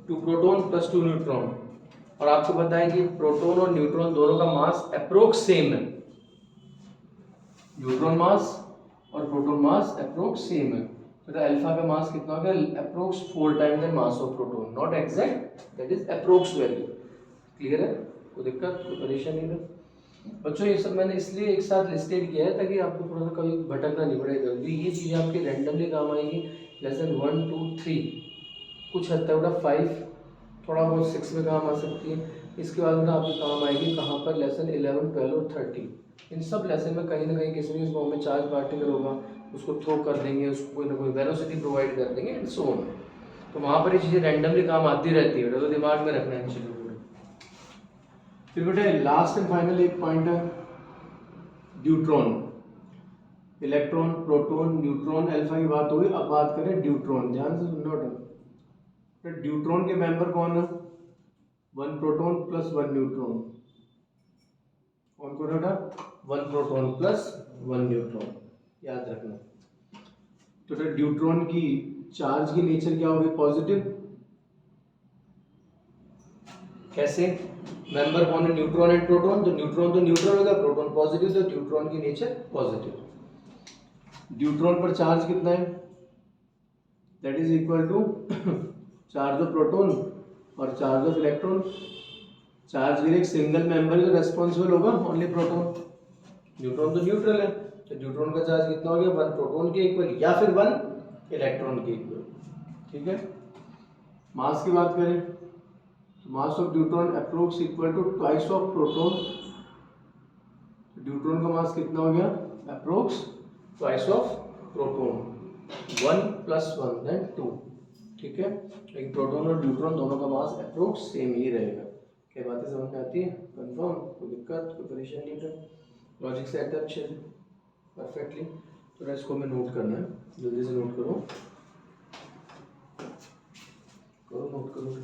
2 प्रोटॉन प्लस 2 न्यूट्रॉन। और आपको पता है कि प्रोटॉन और न्यूट्रॉन दोनों का मास अप्रोक्स सेम है। न्यूट्रॉन मास और प्रोटॉन मास अप्रोक्स सेम है, तो अल्फा का मास कितना होगा? Approx 4 time than mass of proton, not exact, that is approx value. Clear है? कोई दिक्कत, कोई परेशानी नहीं? बच्चों ये सब मैंने इसलिए एक साथ लिस्टेड किया है ताकि आपको थोड़ा सा कभी भटकना नहीं पड़ेगा। ये चीज़ें आपके रैंडमली काम आएगी। लेसन 1 2 3 कुछ हद तक 5 थोड़ा बहुत 6 में काम आ सकती है। इसके बाद में आपके काम आएगी कहाँ पर? लेसन 11 12 और 13। इन सब लेसन में कहीं ना कहीं किसी भी फॉर्म में चार्ज पार्टिकल होगा, उसको थ्रो कर देंगे, उसको कोई ना कोई वेलोसिटी प्रोवाइड कर देंगे एंड सो ऑन। तो वहाँ पर ये चीज़ें रैंडमली काम आती रहती है, तो दिमाग में रखना है चीज़ों को। फिर बेटे लास्ट एंड फाइनल एक पॉइंट है deuteron. Electron, proton, neutron, alpha की बात होगी। अब बात करें ड्यूट्रॉन, ध्यान से सुनना बेटा। ड्यूट्रॉन के मेंबर कौन है? 1 प्रोटॉन प्लस 1 न्यूट्रॉन। कौन कौन बेटा? 1 प्रोटॉन प्लस 1 न्यूट्रॉन, याद रखना। तो ड्यूट्रॉन की चार्ज की नेचर क्या होगी? पॉजिटिव। कैसे? मेंबर कौन है? न्यूट्रॉन एंड प्रोटॉन, तो न्यूट्रॉन तो न्यूट्रल होगा, प्रोटॉन पॉजिटिव, तो न्यूट्रॉन की नेचर पॉजिटिव। ड्यूट्रॉन पर चार्ज कितना है? That is equal to charge of proton और चार्ज ऑफ इलेक्ट्रॉन। चार्ज के लिए एक सिंगल मेंबर का रेस्पॉन्सिबल होगा ओनली प्रोटॉन। न्यूट्रॉन तो न्यूट्रल है, तो न्यूट्रॉन का चार्ज कितना हो गया? 1 प्रोटॉन के इक्वल या फिर 1 इलेक्ट्रॉन के इक्वल, ठीक है? मास की बात करें, mass of neutron approx equal to twice of proton. Neutron का मास कितना हो गया? Approx twice of proton, 1 + 1 then 2, ठीक है? लेकिन प्रोटॉन और न्यूट्रॉन दोनों का मास अप्रोक्स सेम ही रहेगा। क्या बातें समझ में आती है? कंफर्म? कोई दिक्कत, कोई परेशानी नहीं? लॉजिक सेट है अच्छे से, परफेक्टली। तो इसको हमें नोट करना है, जल्दी से नोट करो, नोट करो।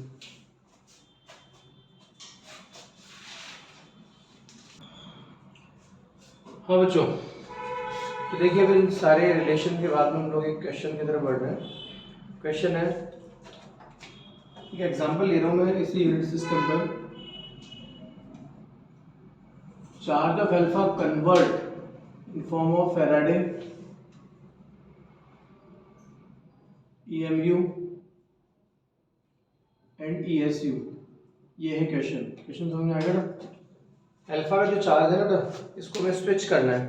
हाँ बच्चों, तो देखिए अभी सारे रिलेशन के बाद में हम लोग एक क्वेश्चन की तरफ बढ़ रहे हैं। क्वेश्चन है, एक एग्जांपल ले रहा हूँ मैं इसी यूनिट सिस्टम पर। Charge of alpha convert in form of Faraday EMU and ESU। ये है क्वेश्चन। क्वेश्चन समझ में आएगा ना? अल्फा का जो चार्ज है ना, इसको मैं स्विच करना है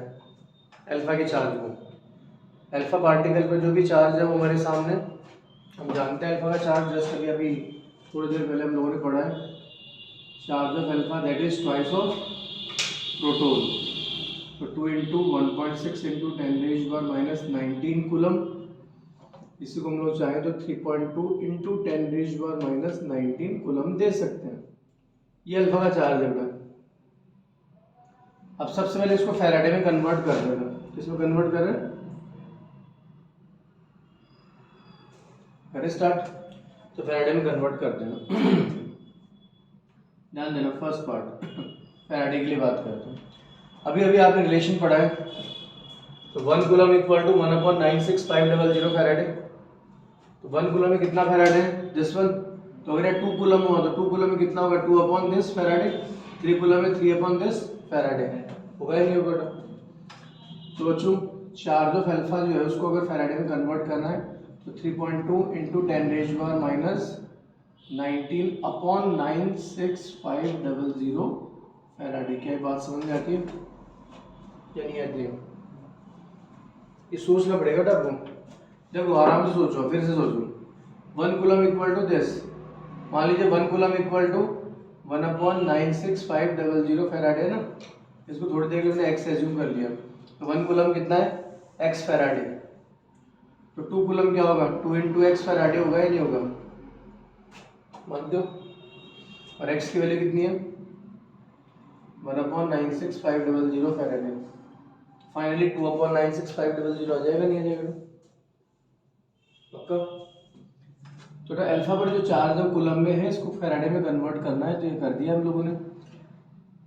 अल्फा के चार्ज को। अल्फा पार्टिकल पर जो भी चार्ज है वो हमारे सामने, हम जानते हैं अल्फा का चार्ज, जस्ट अभी थोड़ी देर पहले हम लोगों ने पढ़ा है। Charge of alpha that is twice of proton, तो 2 × 1.6 × 10⁻⁻19 कूलम इसी को हम लोग चाहें तो 3.2 इंटू 10⁻⁻19 कूलम दे सकते हैं। ये अल्फा का चार्ज है बेटा। अब सबसे पहले इसको फैराडे में कन्वर्ट कर देना। किसमें कन्वर्ट कर रहे हैं? करें स्टार्ट। तो फैराडे में कन्वर्ट कर देना। ध्यान देना फर्स्ट पार्ट फैराडे के लिए बात करते हैं। अभी अभी आपने रिलेशन पढ़ा है, तो 1 कूलम इक्वल टू 1/96500 फैराडे। तो 1 कूलम में कितना फैराडे है? This one. तो अगर 2 कूलम हुआ तो 2 कूलम में कितना होगा? 2/this Faraday. 3 कूलम में 3/this फैराडे होगा ही नहीं होगा। तो बच्चों चार्ज ऑफ अल्फा जो है उसको अगर फैराडे में कन्वर्ट करना है तो 3.2 इंटू 10⁻⁻19/96500 फैराडे। क्या बात समझ में आती है या नहीं आती है? ये सोचना पड़ेगा ना आपको। देखो आराम से सोचो, फिर से सोचो। 1 कूलम इक्वल टू दिस, मान लीजिए 1 कूलम इक्वल टू 1/96500 फैराडे है ना। इसको थोड़ी देर के लिए एक्स एज्यूम कर लिया। तो 1 कूलम कितना है? X Faraday. तो 2 कूलम क्या होगा? 2 इंटू एक्स फैराडे होगा या नहीं होगा? मानते हो? और एक्स की वैल्यू कितनी है? 1/96500 फैराडे। फाइनली 2/96500 आ जाएगा नहीं आ जाएगा? पक्का? तो अल्फा पर जो चार्ज है कूलम में है, इसको फैराडे में कन्वर्ट करना है। तो ये कर दिया हम लोगों ने।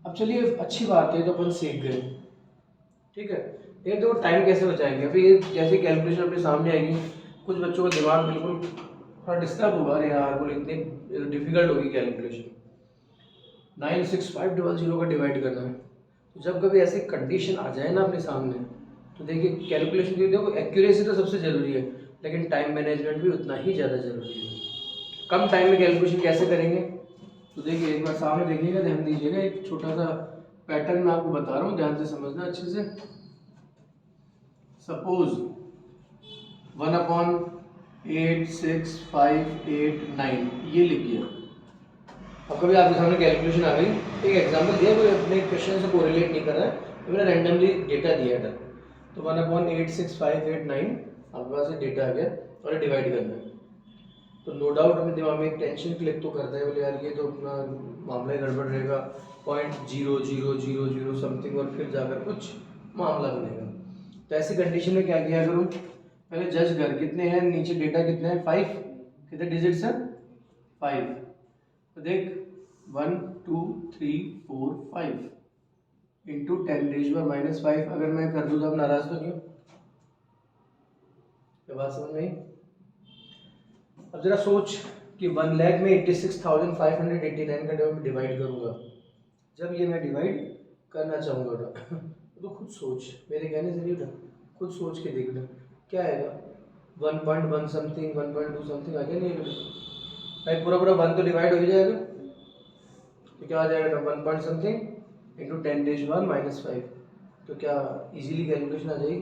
अब चलिए अच्छी बात है, तो अपन सीख गए, ठीक है। ये देखो टाइम कैसे बचाएंगे। अभी ये जैसे कैलकुलेशन अपने सामने आएगी, कुछ बच्चों का दिमाग बिल्कुल थोड़ा डिस्टर्ब होगा। अरे यार बोले इतनी डिफिकल्ट होगी कैलकुलेशन, 96500 का डिवाइड करना है। तो जब कभी ऐसी कंडीशन आ जाए ना अपने सामने, तो देखिए कैलकुलेशन की देखो एक्यूरेसी तो सबसे ज़रूरी है, लेकिन टाइम मैनेजमेंट भी उतना ही ज़्यादा ज़रूरी है। कम टाइम में कैलकुलेशन कैसे करेंगे? तो देखिए एक बार सामने देखिएगा, ध्यान दीजिएगा। एक छोटा सा पैटर्न मैं आपको बता रहा हूँ, ध्यान से समझना अच्छे से। सपोज 1/86589 ये लिखिए। अब कभी आपके सामने कैलकुलेशन आ गई, एक एग्जांपल दिया, कोई अपने क्वेश्चन से कोरिलेट नहीं कर रहा है, तो मैंने रैंडमली डेटा दिया था। तो 1/86589 आपके पास डेटा आ गया और डिवाइड करना है। तो नो डाउट अपने दिमाग में एक टेंशन क्लिक तो करता है, बोले यार ये तो अपना मामला ही गड़बड़ रहेगा, 0.0000 समथिंग और फिर जाकर कुछ मामला बनेगा। तो ऐसी कंडीशन में क्या किया करूँ? पहले जज कर कितने हैं, नीचे डेटा कितने हैं? 5। कितने डिजिट्स हैं? 5। तो देख 1 2 3 4 5 इंटू 10⁻⁻5 अगर मैं कर दूँ तो आप नाराज तो नहीं हो? क्या बात समझ में आई? अब जरा सोच कि 1,00,000 में 86,589 का जब मैं डिवाइड करूंगा, जब ये मैं डिवाइड करना चाहूँगा तो खुद सोच, मेरे कहने से नहीं उठा, खुद सोच के देखना क्या आएगा। 1.1 समथिंग 1.2 समथिंग आ गया नहीं आएगा भाई? पूरा 1 तो डिवाइड हो ही जाएगा। तो क्या आ जाएगा? 1 पॉइंट समथिंग इंटू 10⁻⁻5। तो क्या इजीली कैलकुलेशन आ जाएगी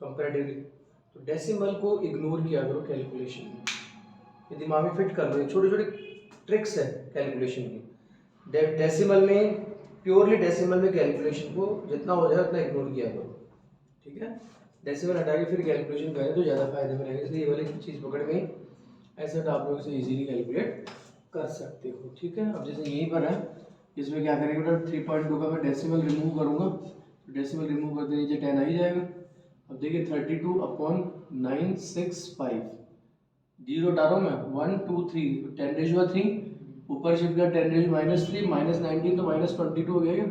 कंपैरेटिवली? तो डेसिमल को इग्नोर किया करो कैलकुलेशन में, ये दिमाग में फिट कर लो। छोटे छोटे ट्रिक्स है कैलकुलेशन की। डेसिमल में, प्योरली डेसिमल में कैलकुलेशन को जितना हो जाए उतना इग्नोर किया करो, ठीक है। डेसिमल हटा के फिर कैलकुलेशन करें तो ज़्यादा फायदे में रहेगा। इसलिए ये वाली चीज़ पकड़ गई, ऐसे तो आप लोग इसे इजीली कैलकुलेट कर सकते हो, ठीक है। अब जैसे यहीं पर है, इसमें क्या करेंगे बेटा? 3.2 का मैं डेसिमल रिमूव करूँगा, तो डेसिमल रिमूव करते नीचे 10 आ ही जाएगा। अब देखिए 32/965 जीरो डालो मैं 1 2 3 10⁻3 ऊपर शिफ्ट किया 10⁻³ -19 तो -22 हो गया क्या?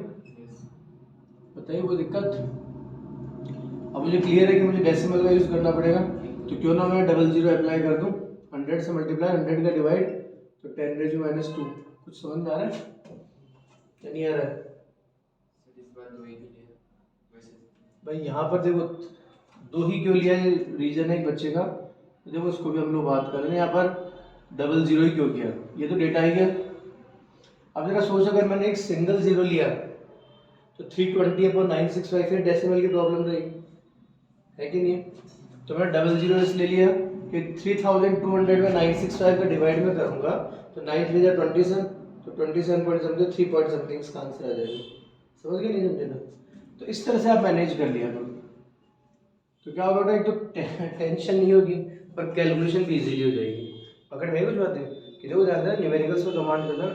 बताइए कोई दिक्कत? अब मुझे क्लियर है कि मुझे डेसिमल का यूज़ करना पड़ेगा, तो क्यों ना मैं 00 अप्लाई कर दूं। 100 से मल्टीप्लाई, 100 का डिवाइड, तो 10⁻²। कुछ समझ में आ रहा है या नहीं आ रहा है? भाई यहाँ पर देखो 2 ही क्यों लिया, रीजन है एक बच्चे का, तो देखो उसको भी हम लोग बात कर रहे हैं। यहाँ पर 00 ही क्यों किया? ये तो डेटा ही गया। अब जरा सोच, अगर मैंने एक सिंगल जीरो लिया तो 320/965 फिर डेसिमल की प्रॉब्लम रहेगी, है कि नहीं? तो मैं 00 इसलिए लिया कि 3200 में 965 का डिवाइड में करूँगा तो 9 3 जा 27, तो 27 पॉइंट समथिंग 3 पॉइंट समथिंग इसका आंसर आ जाएगा। समझ गए नहीं समझे ना? तो इस तरह से आप मैनेज कर लिया करो। तो तो क्या होगा बेटा, एक तो टेंशन नहीं होगी और कैलकुलेशन भी इजीली हो जाएगी। पकड़ में कुछ बातें कि देखो ध्यान देना, न्यूमेरिकल्स को कमांड करना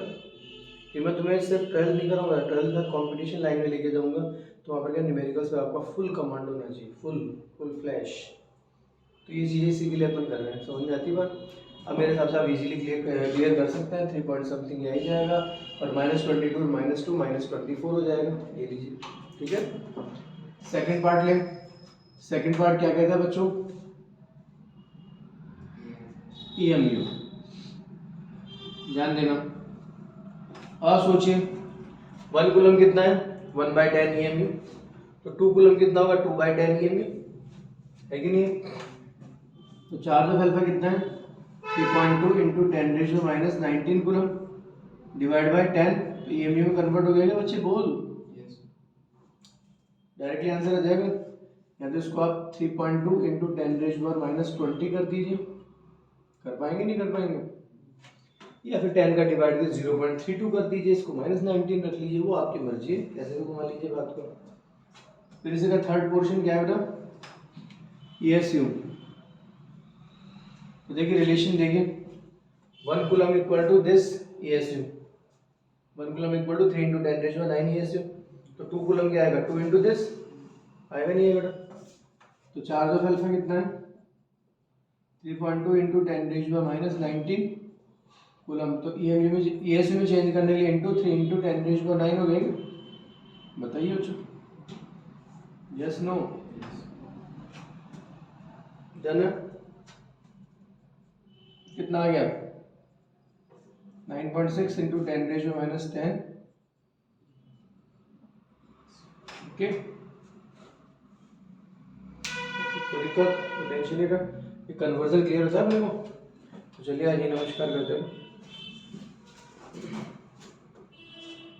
कि मैं तुम्हें सिर्फ 12th नहीं कराऊंगा, 12th तक कंपटीशन लाइन में लेके जाऊंगा, तो वहाँ पर क्या न्यूमेरिकल्स पे आपका फुल कमांड होना चाहिए, फुल फ्लैश। तो ये चीज़ें इसी के लिए अपन कर रहे हैं, समझ में आती बात। अब मेरे हिसाब से आप इजीली क्लियर कर सकते हैं, 3 पॉइंट समथिंग यही जाएगा और -22 -2 -24 हो जाएगा, ये लीजिए, ठीक है। सेकंड पार्ट ले, सेकंड पार्ट क्या कहता है बच्चों, EMU, ध्यान देना। अब सोचिए 1 कूलम कितना है, 1/10 EMU, तो 2 कूलम कितना होगा, 2/10 EMU, है कि नहीं। तो चार्ज ऑफ अल्फा कितना है, 3.2 इंटू 10⁻⁻19 कूलम डिवाइड बाय 10, तो EMU में कन्वर्ट हो जाएगा बच्चे, बोल डायरेक्टली आंसर आ जाएगा। या तो इसको आप 3.2 इंटू 10⁻⁻20 कर दीजिए, कर पाएंगे नहीं कर पाएंगे, या फिर 10 का डिवाइड करके 0.32 कर दीजिए, इसको -19 रख लीजिए, वो आपकी मर्जी है, कैसे भी घुमा लीजिए बात को। फिर इसी का थर्ड पोर्शन क्या है बेटा, ESU। तो देखिए रिलेशन देखिए, 1 coulomb equal to this ESU, 1 coulomb equal to 3 into 10⁻9 ESU, तो 2 कूलम क्या आएगा, 2 इंटू दिस, आएगा नहीं है बेटा। तो चार्ज ऑफ अल्फा कितना है, 3.2 इंटू 10⁻⁻19 कूलम, तो ESU में चेंज करने के लिए इंटू 3 इंटू 10⁻9 हो गएगा, बताइए बच्चों, यस नो, डन है। कितना आ गया, 9.6 इंटू 10⁻10, ओके, कोई दिक्कत, टेंशन नहीं रहा, ये कन्वर्जन क्लियर होता है अपने को। तो चलिए आज ये नमस्कार करते हैं।